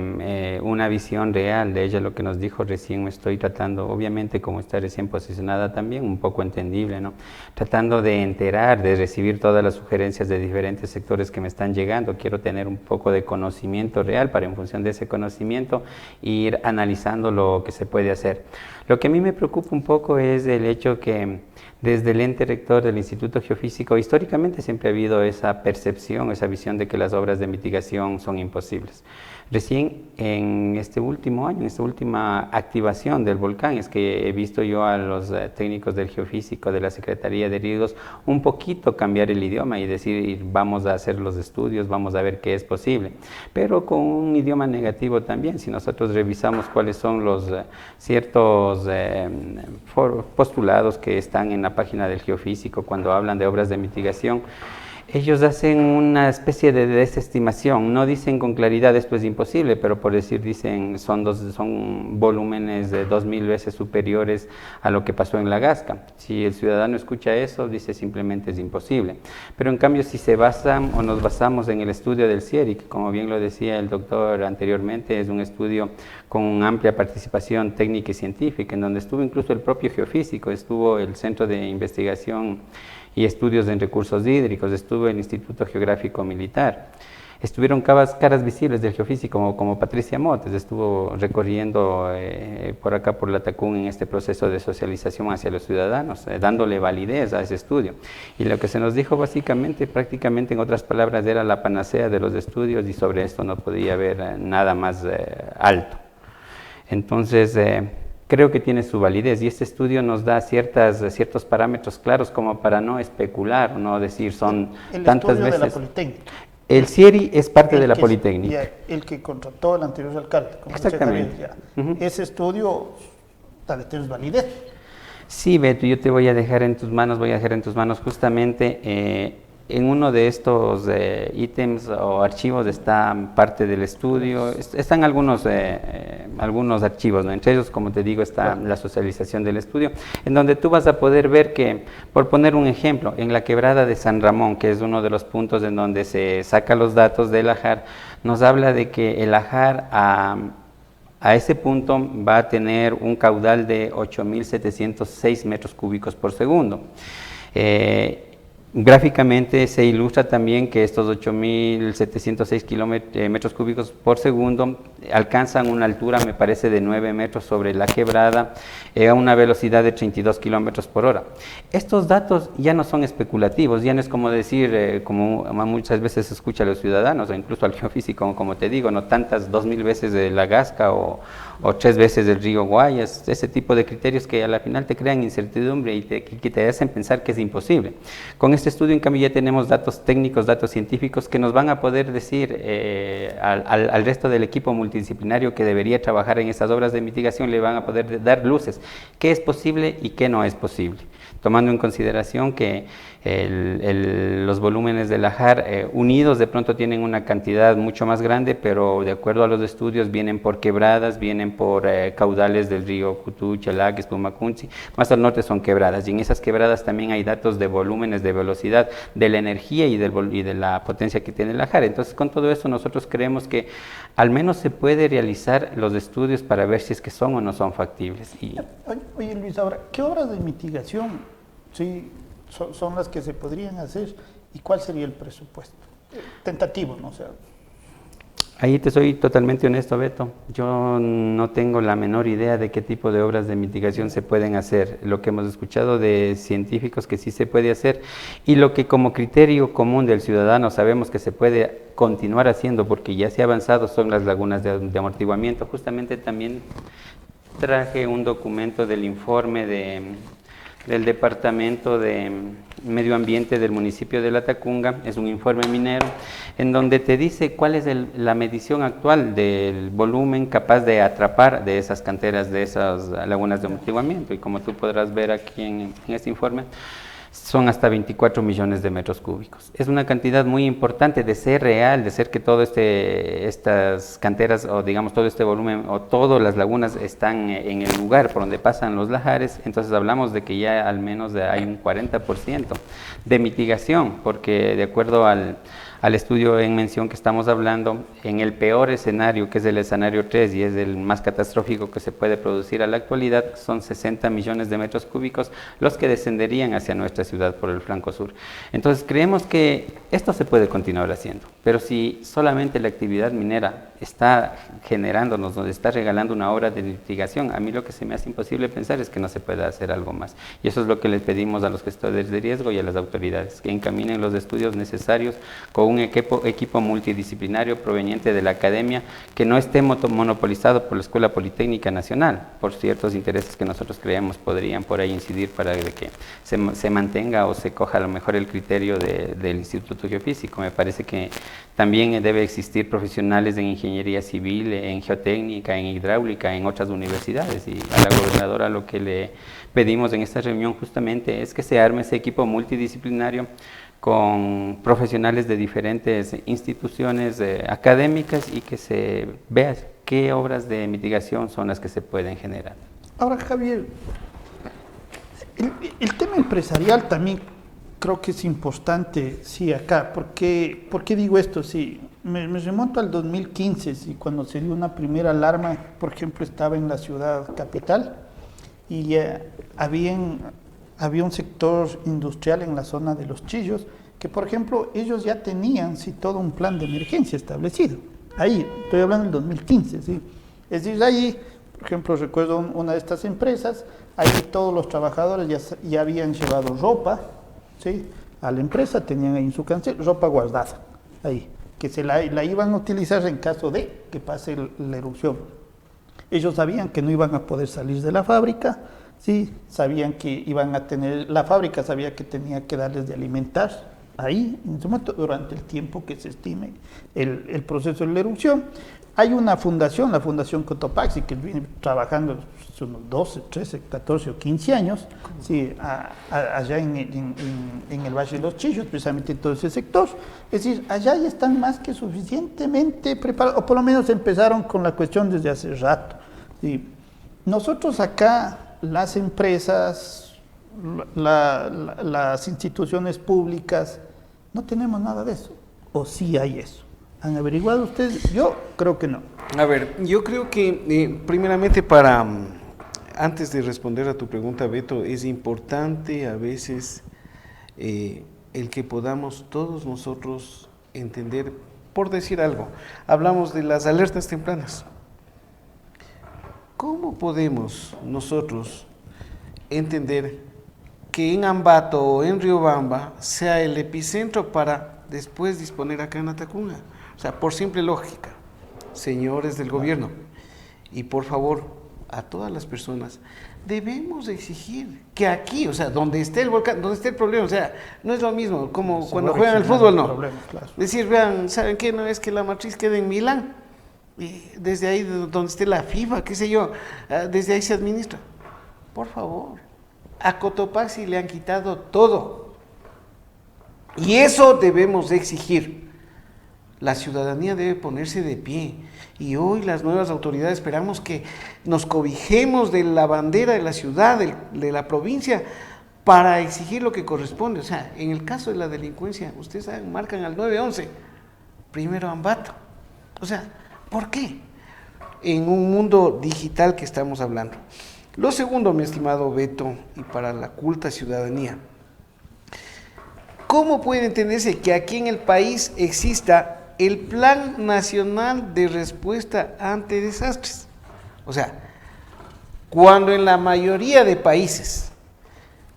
una visión real de ella. Lo que nos dijo recién me estoy tratando, obviamente como está recién posicionada también, un poco entendible, ¿no? Tratando de enterar, de recibir todas las sugerencias de diferentes sectores que me están llegando. Quiero tener un poco de conocimiento real para, en función de ese conocimiento, ir analizando lo que se puede hacer. Lo que a mí me preocupa un poco es el hecho que desde el ente rector del Instituto Geofísico, históricamente siempre ha habido esa percepción, esa visión de que las obras de mitigación son imposibles. Recién en este último año, en esta última activación del volcán, es que he visto yo a los técnicos del Geofísico, de la Secretaría de Riesgos, un poquito cambiar el idioma y decir, vamos a hacer los estudios, vamos a ver qué es posible, pero con un idioma negativo también. Si nosotros revisamos cuáles son los ciertos postulados que están en la página del Geofísico cuando hablan de obras de mitigación, ellos hacen una especie de desestimación, no dicen con claridad esto es imposible, pero por decir dicen son volúmenes de 2000 veces superiores a lo que pasó en La Gasca. Si el ciudadano escucha eso, dice simplemente es imposible. Pero en cambio si se basan o nos basamos en el estudio del CIERI, que como bien lo decía el doctor anteriormente, es un estudio con amplia participación técnica y científica, en donde estuvo incluso el propio geofísico, estuvo el Centro de Investigación y Estudios en Recursos Hídricos, estuvo el Instituto Geográfico Militar. Estuvieron caras visibles del geofísico, como Patricia Motes, estuvo recorriendo por acá, por la Tacún, en este proceso de socialización hacia los ciudadanos, dándole validez a ese estudio. Y lo que se nos dijo básicamente, prácticamente en otras palabras, era la panacea de los estudios y sobre esto no podía haber nada más alto. Entonces, creo que tiene su validez y este estudio nos da ciertos parámetros claros como para no especular, no decir son tantas veces. El estudio de la Politécnica. El CIERI es parte de la Politécnica. El que contrató el anterior alcalde. Exactamente. Ese estudio tal vez tiene validez. Sí, Beto, yo te voy a dejar en tus manos, justamente en uno de estos ítems o archivos está parte del estudio, están algunos archivos, ¿no? Entre ellos, como te digo, está la socialización del estudio, en donde tú vas a poder ver que, por poner un ejemplo, en la quebrada de San Ramón, que es uno de los puntos en donde se saca los datos del Ajar, nos habla de que el Ajar a ese punto va a tener un caudal de 8.706 metros cúbicos por segundo. Gráficamente se ilustra también que estos 8.706 metros cúbicos por segundo alcanzan una altura, me parece, de 9 metros sobre la quebrada a una velocidad de 32 kilómetros por hora. Estos datos ya no son especulativos, ya no es como decir, como muchas veces se escucha a los ciudadanos, o incluso al geofísico, como te digo, no tantas 2.000 veces de la Gasca o 3 veces del río Guayas, ese tipo de criterios que a la final te crean incertidumbre y que te hacen pensar que es imposible. Con este estudio, en cambio, ya tenemos datos técnicos, datos científicos que nos van a poder decir al resto del equipo multidisciplinario que debería trabajar en estas obras de mitigación, le van a poder dar luces, qué es posible y qué no es posible, tomando en consideración que los volúmenes del Ajar unidos de pronto tienen una cantidad mucho más grande, pero de acuerdo a los estudios vienen por quebradas, vienen por caudales del río Cutú, Chalaques, Pumacunchi, más al norte son quebradas, y en esas quebradas también hay datos de volúmenes, de velocidad, de la energía y de la potencia que tiene el Ajar. Entonces, con todo eso nosotros creemos que al menos se puede realizar los estudios para ver si es que son o no son factibles. Oye Luis, ahora, ¿qué obras de mitigación son las que se podrían hacer y cuál sería el presupuesto? Tentativo, ¿no? O sea, ahí te soy totalmente honesto, Beto. Yo no tengo la menor idea de qué tipo de obras de mitigación se pueden hacer. Lo que hemos escuchado de científicos que sí se puede hacer y lo que como criterio común del ciudadano sabemos que se puede continuar haciendo porque ya se ha avanzado son las lagunas de amortiguamiento. Justamente también traje un documento del informe del Departamento de Medio Ambiente del municipio de La Tacunga, es un informe minero, en donde te dice cuál es la medición actual del volumen capaz de atrapar de esas canteras, de esas lagunas de amortiguamiento, y como tú podrás ver aquí en este informe, son hasta 24 millones de metros cúbicos. Es una cantidad muy importante de ser real, de ser que todo estas canteras o digamos todo este volumen o todas las lagunas están en el lugar por donde pasan los lajares, entonces hablamos de que ya al menos hay un 40% de mitigación, porque de acuerdo al estudio en mención que estamos hablando, en el peor escenario, que es el escenario 3 y es el más catastrófico que se puede producir a la actualidad, son 60 millones de metros cúbicos los que descenderían hacia nuestra ciudad por el flanco sur. Entonces creemos que esto se puede continuar haciendo, pero si solamente la actividad minera está generándonos, nos está regalando una obra de mitigación, a mí lo que se me hace imposible pensar es que no se pueda hacer algo más. Y eso es lo que les pedimos a los gestores de riesgo y a las autoridades, que encaminen los estudios necesarios con un equipo multidisciplinario proveniente de la academia que no esté monopolizado por la Escuela Politécnica Nacional, por ciertos intereses que nosotros creemos podrían por ahí incidir para que se mantenga o se coja a lo mejor el criterio del Instituto Geofísico. Me parece que también debe existir profesionales en ingeniería civil, en geotécnica, en hidráulica, en otras universidades, y a la gobernadora lo que le pedimos en esta reunión justamente es que se arme ese equipo multidisciplinario con profesionales de diferentes instituciones académicas y que se vea qué obras de mitigación son las que se pueden generar. Ahora, Javier, el tema empresarial también creo que es importante, sí, acá. ¿Por qué digo esto? Sí, me remonto al 2015, sí, cuando se dio una primera alarma, por ejemplo, estaba en la ciudad capital y habían había un sector industrial en la zona de Los Chillos, que por ejemplo ellos ya tenían sí, todo un plan de emergencia establecido. Ahí, estoy hablando del 2015, ¿sí? Es decir, ahí, por ejemplo, recuerdo una de estas empresas, ahí todos los trabajadores ya habían llevado ropa, ¿sí? A la empresa, tenían ahí en su cancel ropa guardada, ahí, que la iban a utilizar en caso de que pase la erupción. Ellos sabían que no iban a poder salir de la fábrica, sí, sabían que iban a tener, la fábrica sabía que tenía que darles de alimentar ahí, en su momento, durante el tiempo que se estime el proceso de la erupción. Hay una fundación, la Fundación Cotopaxi, que viene trabajando unos 12, 13, 14 o 15 años, sí, allá en el Valle de Los Chillos, precisamente en todo ese sector. Es decir, allá ya están más que suficientemente preparados, o por lo menos empezaron con la cuestión desde hace rato. Sí. Nosotros acá, las empresas, las instituciones públicas, no tenemos nada de eso, o sí hay eso. ¿Han averiguado ustedes? Yo creo que no. A ver, yo creo que primeramente antes de responder a tu pregunta, Beto, es importante a veces el que podamos todos nosotros entender, por decir algo, hablamos de las alertas tempranas. ¿Cómo podemos nosotros entender que en Ambato o en Riobamba sea el epicentro para después disponer acá en Latacunga? O sea, por simple lógica, señores del gobierno, y por favor, a todas las personas, debemos exigir que aquí, o sea, donde esté el volcán, donde esté el problema, o sea, no es lo mismo como cuando juegan al fútbol, no. Claro. Decir, vean, ¿saben qué? No es que la matriz quede en Milán, y desde ahí donde esté la FIFA, qué sé yo, desde ahí se administra. Por favor, a Cotopaxi le han quitado todo, y eso debemos exigir. La ciudadanía debe ponerse de pie y hoy las nuevas autoridades esperamos que nos cobijemos de la bandera de la ciudad, de la provincia, para exigir lo que corresponde. O sea, en el caso de la delincuencia, ustedes saben, marcan al 911, primero Ambato. O sea, ¿por qué? En un mundo digital que estamos hablando. Lo segundo, mi estimado Beto, y para la culta ciudadanía, ¿cómo puede entenderse que aquí en el país exista el Plan Nacional de Respuesta ante Desastres? O sea, cuando en la mayoría de países,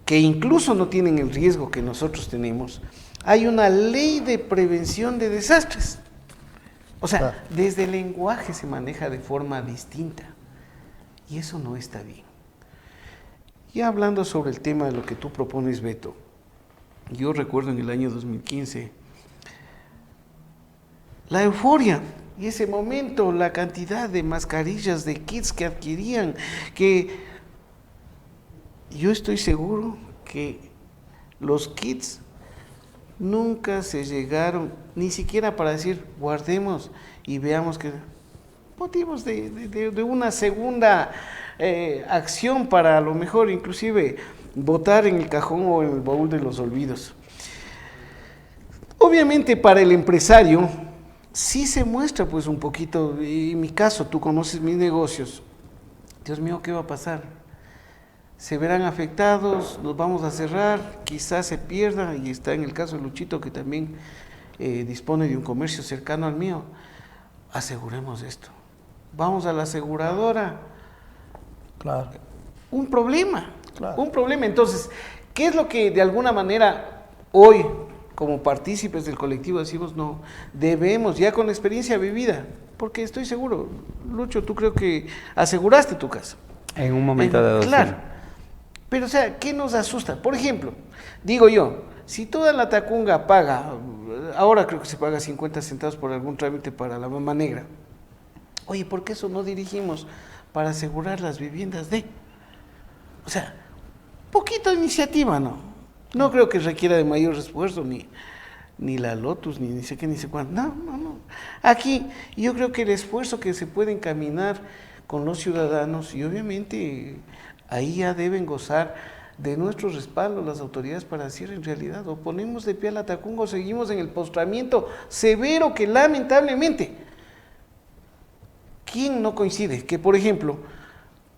que incluso no tienen el riesgo que nosotros tenemos, hay una ley de prevención de desastres. O sea, desde el lenguaje se maneja de forma distinta. Y eso no está bien. Ya hablando sobre el tema de lo que tú propones, Beto, yo recuerdo en el año 2015, la euforia y ese momento, la cantidad de mascarillas, de kits que adquirían, que yo estoy seguro que los kits nunca se llegaron, ni siquiera para decir guardemos y veamos que motivos de una segunda acción para a lo mejor inclusive botar en el cajón o en el baúl de los olvidos. Obviamente para el empresario sí se muestra pues un poquito, en mi caso, tú conoces mis negocios, Dios mío, ¿qué va a pasar? Se verán afectados, nos vamos a cerrar, quizás se pierda, y está en el caso de Luchito que también dispone de un comercio cercano al mío. Aseguremos esto, vamos a la aseguradora. Claro. Un problema, Claro. un problema. Entonces, ¿qué es lo que de alguna manera hoy, como partícipes del colectivo, decimos no, debemos, ya con la experiencia vivida, porque estoy seguro, Lucho, tú creo que aseguraste tu casa. En un momento dado. Claro, Sí. pero o sea, ¿qué nos asusta? Por ejemplo, digo yo, si toda la Tacunga paga, ahora creo que se paga 50 centavos por algún trámite para la Mama Negra, oye, ¿por qué eso no dirigimos para asegurar las viviendas de? O sea, poquito de iniciativa, ¿no? No creo que requiera de mayor esfuerzo, ni la Lotus, ni sé qué, ni sé cuánto. No. Aquí yo creo que el esfuerzo que se puede encaminar con los ciudadanos, y obviamente ahí ya deben gozar de nuestro respaldo las autoridades para decir en realidad, o ponemos de pie a la Tacunga o seguimos en el postramiento severo que lamentablemente, ¿quién no coincide? Que por ejemplo,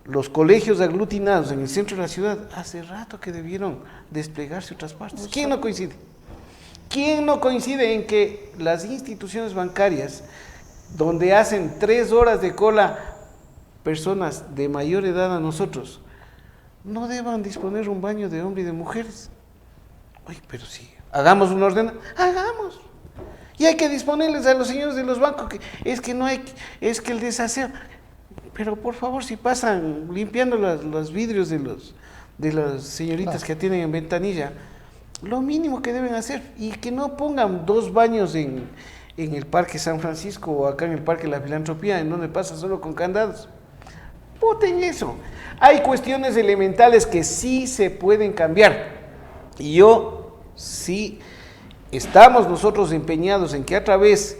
los colegios aglutinados en el centro de la ciudad, hace rato que debieron desplegarse otras partes. ¿Quién no coincide? ¿Quién no coincide en que las instituciones bancarias, donde hacen 3 horas de cola personas de mayor edad a nosotros, no deban disponer un baño de hombre y de mujeres? Oye, pero sí, hagamos un orden, hagamos. Y hay que disponerles a los señores de los bancos, que es que no hay, es que el desaseo. Pero por favor, si pasan limpiando los vidrios de las señoritas que atienden en ventanilla, lo mínimo que deben hacer, y que no pongan 2 baños en el Parque San Francisco o acá en el Parque La Filantropía, en donde pasa solo con candados. Voten eso. Hay cuestiones elementales que sí se pueden cambiar. Y yo sí estamos nosotros empeñados en que a través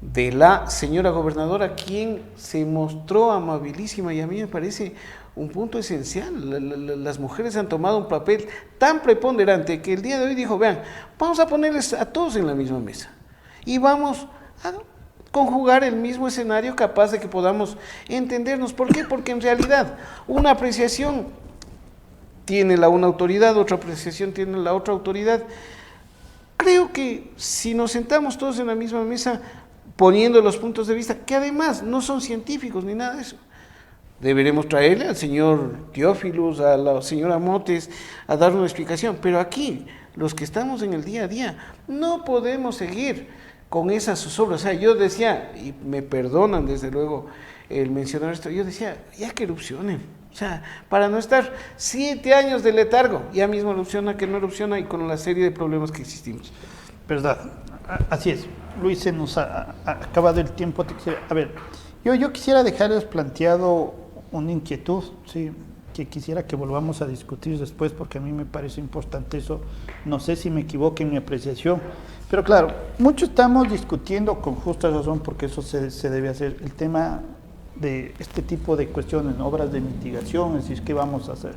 de la señora gobernadora, quien se mostró amabilísima, y a mí me parece un punto esencial. Las mujeres han tomado un papel tan preponderante que el día de hoy dijo, vean, vamos a ponerles a todos en la misma mesa y vamos a conjugar el mismo escenario capaz de que podamos entendernos. ¿Por qué? Porque en realidad una apreciación tiene una autoridad, otra apreciación tiene la otra autoridad. Creo que si nos sentamos todos en la misma mesa poniendo los puntos de vista, que además no son científicos ni nada de eso, deberemos traerle al señor Teófilos, a la señora Motes, a dar una explicación. Pero aquí, los que estamos en el día a día, no podemos seguir con esas zozobras. O sea, yo decía, y me perdonan desde luego el mencionar esto, yo decía, ya que erupcionen. O sea, para no estar 7 años de letargo, ya mismo erupciona, que no erupciona, y con la serie de problemas que existimos. Verdad, así es. Luis, se nos ha acabado el tiempo. A ver, yo quisiera dejarles planteado una inquietud, sí, que quisiera que volvamos a discutir después, porque a mí me parece importante eso. No sé si me equivoco en mi apreciación, pero claro, mucho estamos discutiendo con justa razón, porque eso se debe hacer, el tema de este tipo de cuestiones, obras de mitigación, es decir, ¿qué vamos a hacer?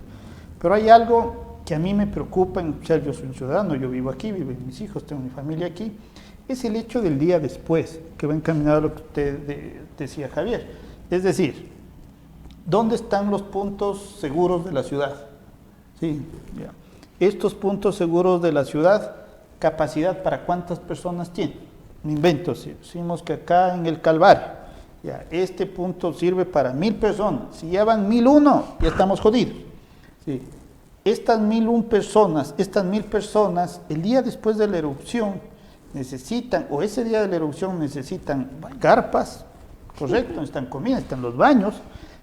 Pero hay algo que a mí me preocupa, o sea, yo soy un ciudadano, yo vivo aquí, viven mis hijos, tengo mi familia aquí, es el hecho del día después, que va encaminado a lo que usted decía, Javier. Es decir, ¿dónde están los puntos seguros de la ciudad? Sí, ya. Estos puntos seguros de la ciudad, capacidad para cuántas personas tienen. Me invento, si decimos que acá en el Calvario, ya, este punto sirve para 1000 personas. Si ya van 1001, ya estamos jodidos. Sí. Estas 1001 personas, el día después de la erupción, necesitan, o ese día de la erupción necesitan carpas, correcto, necesitan comida, necesitan los baños,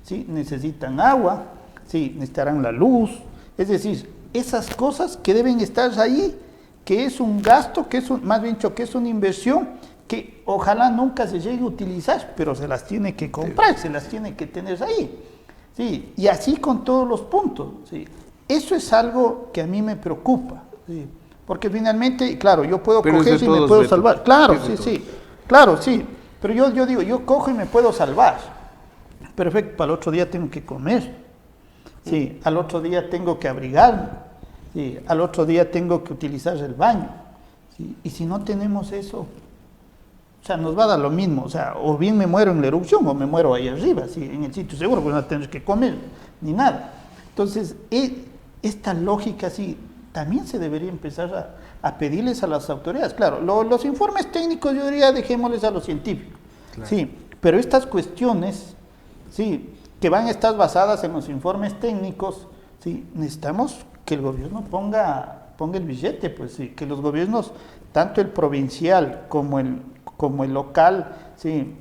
¿sí? Necesitan agua, ¿sí? Necesitarán la luz, es decir, esas cosas que deben estar ahí, que es un gasto, que es más bien dicho, que es una inversión que ojalá nunca se llegue a utilizar, pero se las tiene que comprar, se las tiene que tener ahí, ¿sí? Y así con todos los puntos, ¿sí? Eso es algo que a mí me preocupa, ¿sí? Porque finalmente, claro, yo puedo coger y me puedo salvar, claro, sí, claro, sí, pero yo digo, yo cojo y me puedo salvar, perfecto, para el otro día tengo que comer, sí, al otro día tengo que abrigarme, sí, al otro día tengo que utilizar el baño, ¿sí? Y si no tenemos eso, o sea, nos va a dar lo mismo, o sea, o bien me muero en la erupción o me muero ahí arriba, ¿sí? En el sitio seguro, pues no tener que comer ni nada. Entonces, esta lógica, sí, también se debería empezar a pedirles a las autoridades. Claro, los informes técnicos yo diría dejémosles a los científicos, claro. Sí, pero estas cuestiones, sí, que van a estar basadas en los informes técnicos, sí, necesitamos que el gobierno ponga el billete, pues sí, que los gobiernos, tanto el provincial como el local, sí,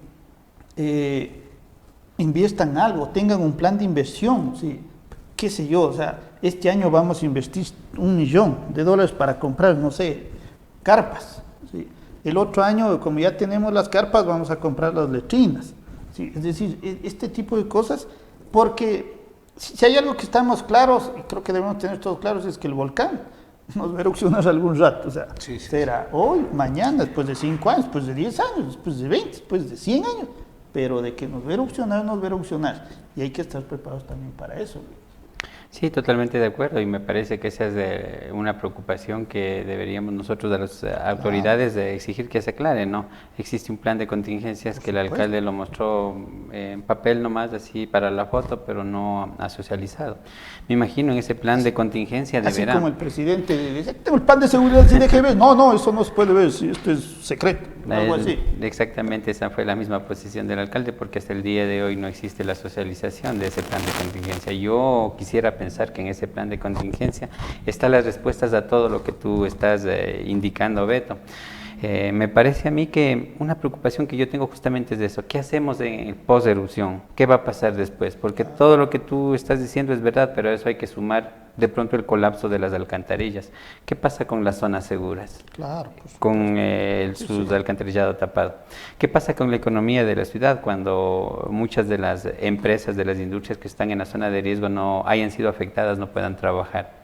inviertan algo, tengan un plan de inversión, sí, qué sé yo, o sea, este año vamos a invertir $1 millón para comprar, no sé, carpas, ¿sí? El otro año, como ya tenemos las carpas, vamos a comprar las letrinas, ¿sí? Es decir, este tipo de cosas, porque si hay algo que estamos claros, y creo que debemos tener todos claros, es que el volcán nos va a erupcionar algún rato, o sea, será hoy, mañana, después de 5 años, después de 10 años, después de 20, después de 100 años, pero de que nos va a erupcionar, y hay que estar preparados también para eso. Sí, totalmente de acuerdo y me parece que esa es una preocupación que deberíamos nosotros de las autoridades de exigir que se aclare, ¿no? Existe un plan de contingencias Por que el supuesto. alcalde lo mostró en papel nomás así para la foto, pero no ha socializado. Me imagino en ese plan de contingencia Así deberá. como el presidente dice, tengo el plan de seguridad, si deje ver. No, no, eso no se puede ver, si esto es secreto, algo así. Exactamente, esa fue la misma posición del alcalde, porque hasta el día de hoy no existe la socialización de ese plan de contingencia. Yo quisiera pensar que en ese plan de contingencia están las respuestas a todo lo que tú estás indicando, Beto. Me parece a mí que una preocupación que yo tengo justamente es de eso. ¿Qué hacemos en post-erupción? ¿Qué va a pasar después? Porque todo lo que tú estás diciendo es verdad, pero a eso hay que sumar de pronto el colapso de las alcantarillas. ¿Qué pasa con las zonas seguras? Claro, pues. Con Sí, su sí. alcantarillado tapado. ¿Qué pasa con la economía de la ciudad cuando muchas de las empresas, de las industrias que están en la zona de riesgo no hayan sido afectadas, no puedan trabajar?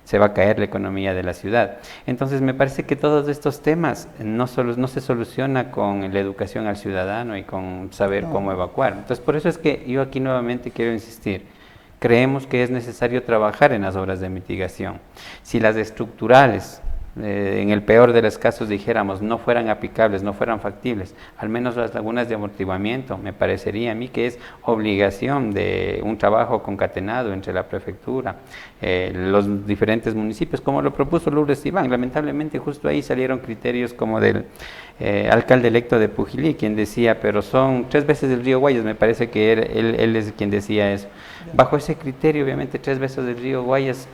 Se va a caer la economía de la ciudad. Entonces me parece que todos estos temas no se soluciona con la educación al ciudadano y con saber No. cómo evacuar. Entonces por eso es que yo aquí nuevamente quiero insistir. Creemos que es necesario trabajar en las obras de mitigación. Si las estructurales, en el peor de los casos dijéramos, no fueran aplicables, no fueran factibles, al menos las lagunas de amortiguamiento, me parecería a mí que es obligación de un trabajo concatenado entre la prefectura, los diferentes municipios, como lo propuso Lourdes Iván. Lamentablemente justo ahí salieron criterios como del alcalde electo de Pujilí, quien decía, pero son 3 veces el río Guayas, me parece que él es quien decía eso. Bajo ese criterio, obviamente, 3 veces el río Guayas,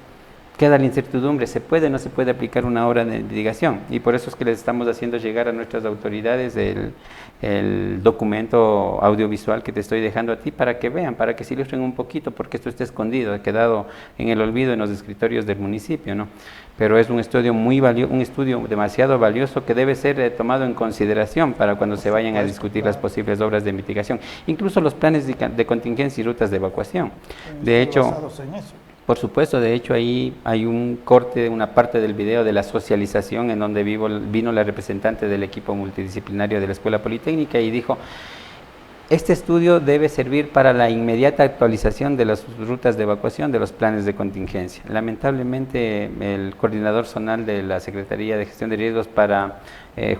queda la incertidumbre, ¿se puede o no se puede aplicar una obra de mitigación? Y por eso es que les estamos haciendo llegar a nuestras autoridades el documento audiovisual que te estoy dejando a ti para que vean, para que se ilustren un poquito, porque esto está escondido, ha quedado en el olvido en los escritorios del municipio, ¿no? Pero es un estudio un estudio demasiado valioso que debe ser tomado en consideración para cuando se vayan a discutir las posibles obras de mitigación, incluso los planes de contingencia y rutas de evacuación. De hecho, Basados en eso. por supuesto, de hecho ahí hay un corte, una parte del video de la socialización en donde vino la representante del equipo multidisciplinario de la Escuela Politécnica y dijo, este estudio debe servir para la inmediata actualización de las rutas de evacuación de los planes de contingencia. Lamentablemente el coordinador zonal de la Secretaría de Gestión de Riesgos para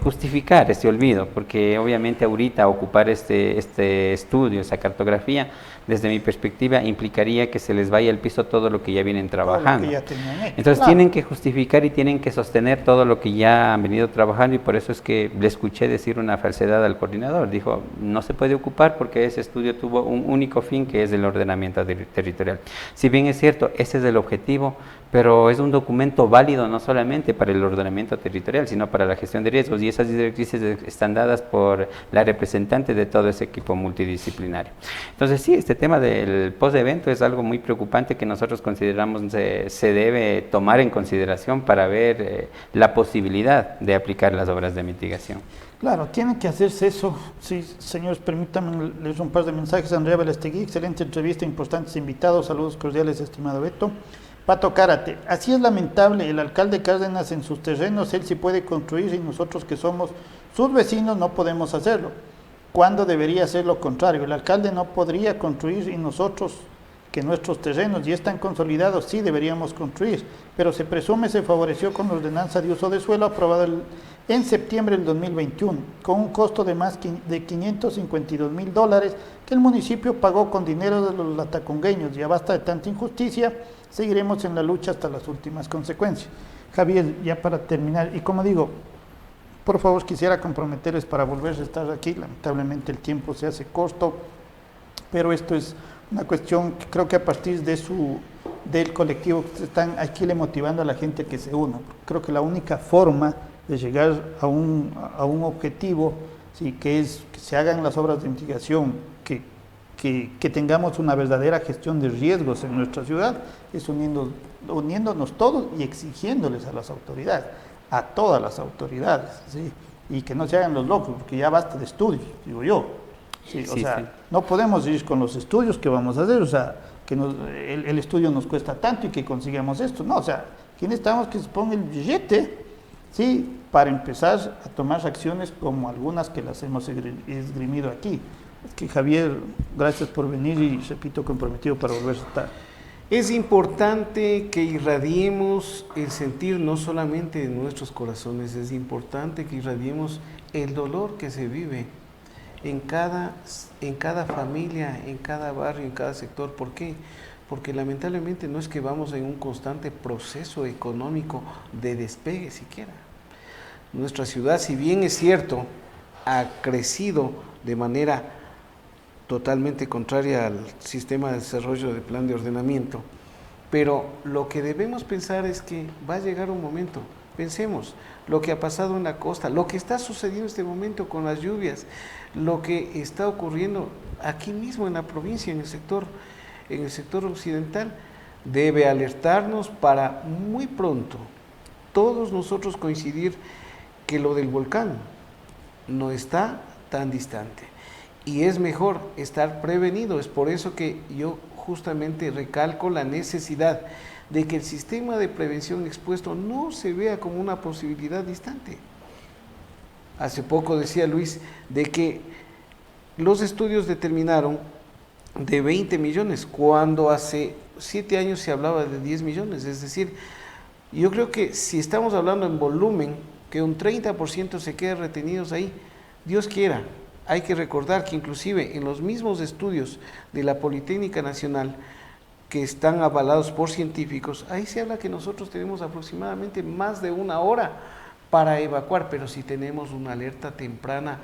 justificar este olvido, porque obviamente ahorita ocupar este estudio, esa cartografía, desde mi perspectiva implicaría que se les vaya al piso todo lo que ya vienen trabajando. Que ya tenían hecho. Entonces Claro. tienen que justificar y tienen que sostener todo lo que ya han venido trabajando y por eso es que le escuché decir una falsedad al coordinador. Dijo, no se puede ocupar porque ese estudio tuvo un único fin que es el ordenamiento territorial. Si bien es cierto, ese es el objetivo, pero es un documento válido no solamente para el ordenamiento territorial, sino para la gestión de riesgos y esas directrices están dadas por la representante de todo ese equipo multidisciplinario. Entonces sí, este tema del post-evento es algo muy preocupante que nosotros consideramos se debe tomar en consideración para ver la posibilidad de aplicar las obras de mitigación. Claro, tiene que hacerse eso. Sí, señores, permítanme leer un par de mensajes. Andrea Belestegui, excelente entrevista, importantes invitados. Saludos cordiales, estimado Beto. Pato Cárate, así es lamentable, el alcalde Cárdenas en sus terrenos, él sí puede construir y nosotros que somos sus vecinos no podemos hacerlo. ¿Cuándo debería ser lo contrario? El alcalde no podría construir y nosotros que nuestros terrenos ya están consolidados, sí deberíamos construir, pero se presume se favoreció con la ordenanza de uso de suelo aprobada en septiembre del 2021, con un costo de más de $552,000 que el municipio pagó con dinero de los latacungueños. Ya basta de tanta injusticia, seguiremos en la lucha hasta las últimas consecuencias. Javier, ya para terminar, y como digo, por favor quisiera comprometerles para volver a estar aquí, lamentablemente el tiempo se hace corto, pero esto es una cuestión que creo que a partir del colectivo que están aquí le motivando a la gente que se una. Creo que la única forma de llegar a un objetivo, sí, que es que se hagan las obras de mitigación, que tengamos una verdadera gestión de riesgos en nuestra ciudad, es uniéndonos todos y exigiéndoles a las autoridades, a todas las autoridades, ¿sí? Y que no se hagan los locos, porque ya basta de estudios, digo yo. Sí, o sea, sí. No podemos ir con los estudios que vamos a hacer, o sea, que el estudio nos cuesta tanto y que consigamos esto. No, o sea, aquí necesitamos que se ponga el billete, ¿sí? Para empezar a tomar acciones como algunas que las hemos esgrimido aquí. Es que Javier, gracias por venir y repito, comprometido para volver a estar. Es importante que irradiemos el sentir no solamente en nuestros corazones, es importante que irradiemos el dolor que se vive en cada familia, en cada barrio, en cada sector. ¿Por qué? Porque lamentablemente no es que vamos en un constante proceso económico de despegue siquiera. Nuestra ciudad, si bien es cierto, ha crecido de manera totalmente contraria al sistema de desarrollo del plan de ordenamiento, pero lo que debemos pensar es que va a llegar un momento, pensemos lo que ha pasado en la costa, lo que está sucediendo en este momento con las lluvias, lo que está ocurriendo aquí mismo en la provincia, en el sector occidental, debe alertarnos para muy pronto todos nosotros coincidir que lo del volcán no está tan distante. Y es mejor estar prevenido. Es por eso que yo justamente recalco la necesidad de que el sistema de prevención expuesto no se vea como una posibilidad distante. Hace poco decía Luis de que los estudios determinaron de 20 millones, cuando hace 7 años se hablaba de 10 millones. Es decir, yo creo que si estamos hablando en volumen, que un 30% se quede retenidos ahí, Dios quiera. Hay que recordar que inclusive en los mismos estudios de la Politécnica Nacional, que están avalados por científicos, ahí se habla que nosotros tenemos aproximadamente más de 1 hora para evacuar, pero si tenemos una alerta temprana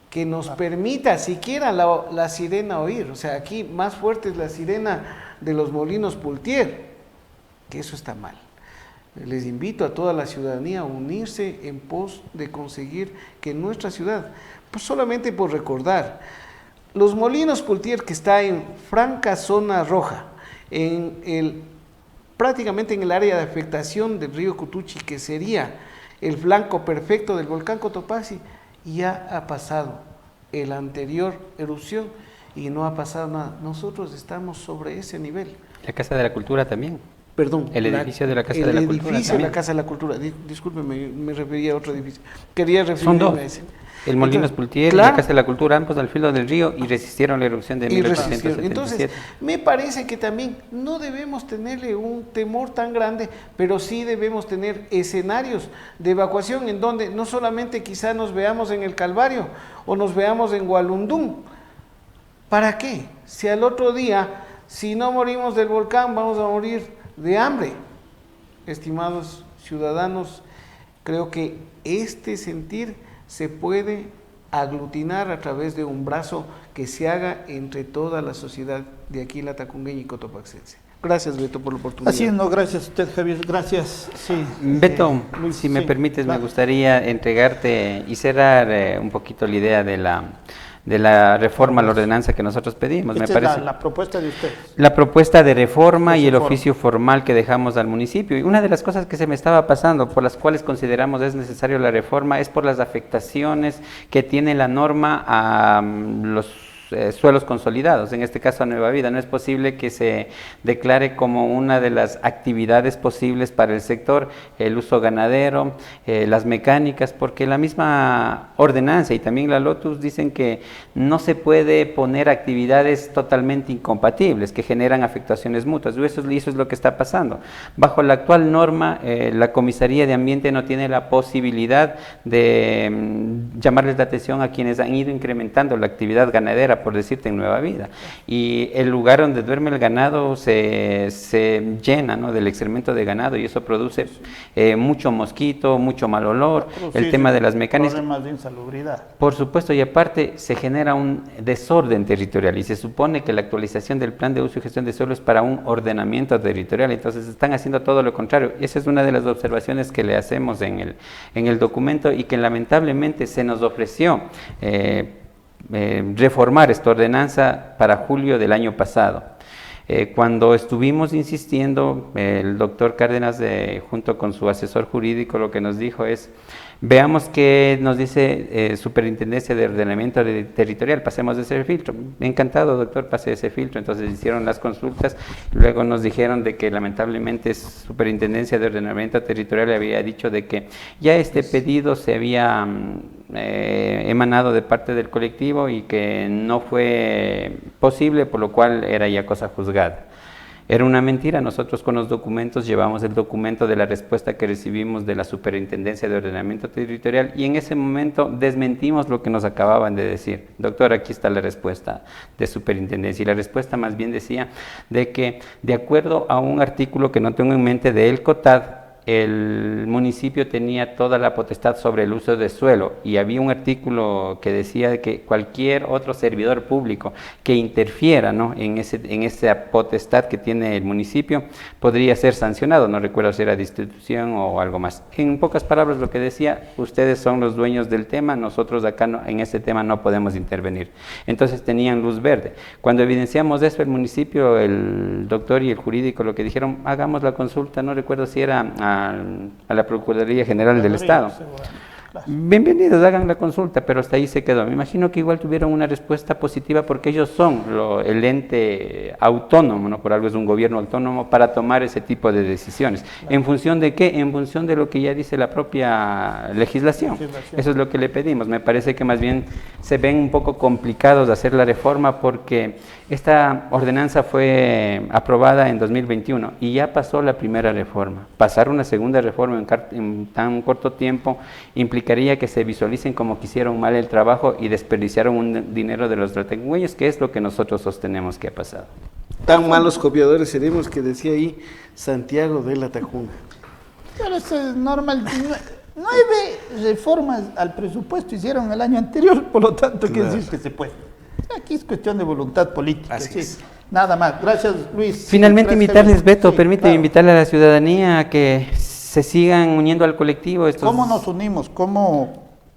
que nos permita siquiera la sirena oír. O sea, aquí más fuerte es la sirena de los molinos Pultier, que eso está mal. Les invito a toda la ciudadanía a unirse en pos de conseguir que en nuestra ciudad, pues solamente por recordar, los molinos Pultier, que está en franca zona roja, prácticamente en el área de afectación del río Cutuchi, que sería el flanco perfecto del volcán Cotopaxi, ya ha pasado el anterior erupción y no ha pasado nada. Nosotros estamos sobre ese nivel. La Casa de la Cultura también. Perdón. El edificio de la Casa de la Cultura. El edificio de la Casa de la Cultura. Discúlpeme, me refería a otro edificio. Quería referirme Son dos. a ese. El Molinos Pultier y la Casa de la Cultura, ambos al filo del río, y resistieron la erupción de 1877. Entonces, me parece que también no debemos tenerle un temor tan grande, pero sí debemos tener escenarios de evacuación en donde no solamente quizá nos veamos en el Calvario o nos veamos en Gualundún. ¿Para qué? Si al otro día, si no morimos del volcán, vamos a morir de hambre. Estimados ciudadanos, creo que este sentir se puede aglutinar a través de un brazo que se haga entre toda la sociedad de aquí, latacungueña y cotopaxense. Gracias, Beto, por la oportunidad. Así no, gracias a usted, Javier, gracias. Sí, Beto, Luis, si me permites, claro. me gustaría entregarte y cerrar un poquito la idea de la reforma a la ordenanza que nosotros pedimos. Esta Me parece es la propuesta de ustedes. la propuesta de reforma y el oficio formal que dejamos al municipio. Y una de las cosas que se me estaba pasando, por las cuales consideramos es necesario la reforma, es por las afectaciones que tiene la norma a los suelos consolidados, en este caso a Nueva Vida. No es posible que se declare como una de las actividades posibles para el sector el uso ganadero, las mecánicas, porque la misma ordenanza y también la Lotus dicen que no se puede poner actividades totalmente incompatibles que generan afectaciones mutuas. Eso es lo que está pasando. Bajo la actual norma, la Comisaría de Ambiente no tiene la posibilidad de llamarles la atención a quienes han ido incrementando la actividad ganadera, por decirte, en Nueva Vida. Y el lugar donde duerme el ganado se llena, ¿no?, del excremento de ganado, y eso produce mucho mosquito, mucho mal olor, el tema de las mecánicas. Problemas de insalubridad. Por supuesto, y aparte se genera un desorden territorial, y se supone que la actualización del plan de uso y gestión de suelo es para un ordenamiento territorial. Entonces están haciendo todo lo contrario. Esa es una de las observaciones que le hacemos en el documento, y que lamentablemente se nos ofreció reformar esta ordenanza para julio del año pasado. Cuando estuvimos insistiendo, el doctor Cárdenas, junto con su asesor jurídico, lo que nos dijo es: veamos qué nos dice Superintendencia de Ordenamiento Territorial, pasemos de ese filtro. Encantado, doctor, pase ese filtro. Entonces hicieron las consultas, luego nos dijeron de que lamentablemente Superintendencia de Ordenamiento Territorial había dicho de que ya este pedido se había emanado de parte del colectivo y que no fue posible, por lo cual era ya cosa juzgada. Era una mentira. Nosotros con los documentos llevamos el documento de la respuesta que recibimos de la Superintendencia de Ordenamiento Territorial y en ese momento desmentimos lo que nos acababan de decir. Doctor, aquí está la respuesta de Superintendencia. Y la respuesta más bien decía de que de acuerdo a un artículo que no tengo en mente de El COTAD, el municipio tenía toda la potestad sobre el uso de suelo y había un artículo que decía que cualquier otro servidor público que interfiera, ¿no?, en esa potestad que tiene el municipio podría ser sancionado. No recuerdo si era destitución o algo más. En pocas palabras lo que decía, ustedes son los dueños del tema, nosotros acá en este tema no podemos intervenir. Entonces tenían luz verde. Cuando evidenciamos eso, el municipio, el doctor y el jurídico lo que dijeron, hagamos la consulta, no recuerdo si era a la Procuraduría General del Estado. Bienvenidos, hagan la consulta, pero hasta ahí se quedó. Me imagino que igual tuvieron una respuesta positiva porque ellos son el ente autónomo, ¿no? Por algo es un gobierno autónomo para tomar ese tipo de decisiones. ¿En función de qué? En función de lo que ya dice la propia legislación. Eso es lo que le pedimos. Me parece que más bien se ven un poco complicados de hacer la reforma porque esta ordenanza fue aprobada en 2021 y ya pasó la primera reforma. Pasar una segunda reforma en tan corto tiempo implicaría que se visualicen como que hicieron mal el trabajo y desperdiciaron un dinero de los latacungueños, que es lo que nosotros sostenemos que ha pasado. Tan malos copiadores seremos que decía ahí Santiago de la Tacunga. Pero eso es normal. 9 reformas al presupuesto hicieron el año anterior, por lo tanto, ¿qué decir que se puede? Aquí es cuestión de voluntad política. Así es. Nada más. Gracias, Luis. Finalmente, invitarles, Beto, sí, permíteme invitarle a la ciudadanía a que se sigan uniendo al colectivo. ¿Cómo nos unimos?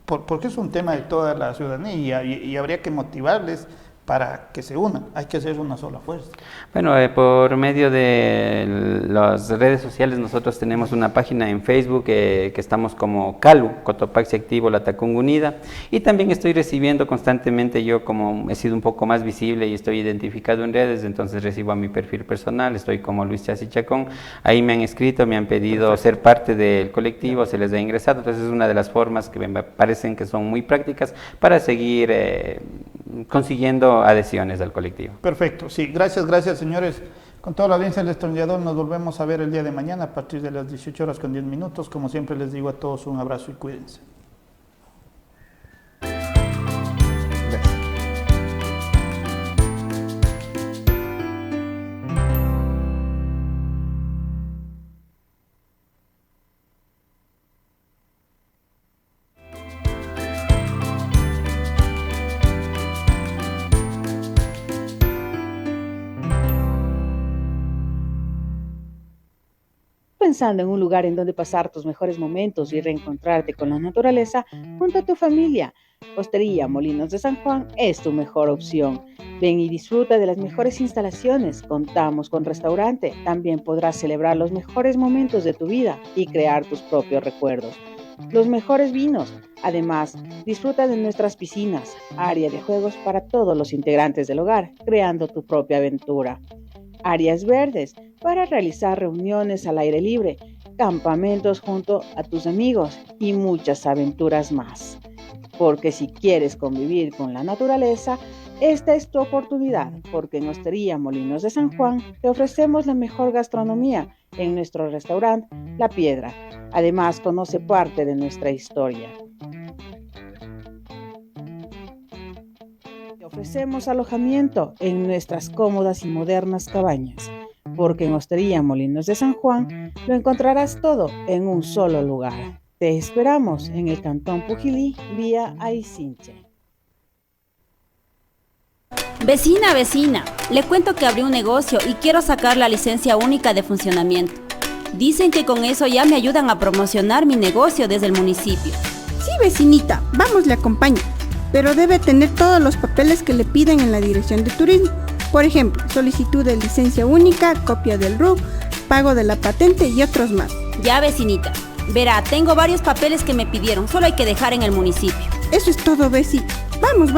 Porque es un tema de toda la ciudadanía y habría que motivarles para que se unan. Hay que hacer una sola fuerza. Bueno, por medio de las redes sociales nosotros tenemos una página en Facebook que estamos como CALU, Cotopaxi Activo, La Tacunga Unida, y también estoy recibiendo constantemente, yo como he sido un poco más visible y estoy identificado en redes, entonces recibo a mi perfil personal, estoy como Luis Chasi Chacón, ahí me han escrito, me han pedido ser parte del colectivo, se les ha ingresado, entonces es una de las formas que me parecen que son muy prácticas para seguir consiguiendo adhesiones al colectivo. Perfecto, sí, gracias señores. Con toda la audiencia del Destornillador nos volvemos a ver el día de mañana a partir de las 18:10. Como siempre les digo a todos un abrazo y cuídense. Pensando en un lugar en donde pasar tus mejores momentos y reencontrarte con la naturaleza junto a tu familia, Hostería Molinos de San Juan es tu mejor opción. Ven y disfruta de las mejores instalaciones. Contamos con restaurante. También podrás celebrar los mejores momentos de tu vida y crear tus propios recuerdos. Los mejores vinos. Además, disfruta de nuestras piscinas, área de juegos para todos los integrantes del hogar, creando tu propia aventura. Áreas verdes para realizar reuniones al aire libre, campamentos junto a tus amigos y muchas aventuras más. Porque si quieres convivir con la naturaleza, esta es tu oportunidad, porque en Hostería Molinos de San Juan te ofrecemos la mejor gastronomía en nuestro restaurante La Piedra. Además, conoce parte de nuestra historia. Te ofrecemos alojamiento en nuestras cómodas y modernas cabañas, porque en Hostería Molinos de San Juan lo encontrarás todo en un solo lugar. Te esperamos en el Cantón Pujilí, vía Aicinche. Vecina, le cuento que abrí un negocio y quiero sacar la licencia única de funcionamiento. Dicen que con eso ya me ayudan a promocionar mi negocio desde el municipio. Sí, vecinita, vamos, le acompaño. Pero debe tener todos los papeles que le piden en la Dirección de Turismo. Por ejemplo, solicitud de licencia única, copia del RUC, pago de la patente y otros más. Ya, vecinita. Verá, tengo varios papeles que me pidieron, solo hay que dejar en el municipio. Eso es todo, veci. Vamos.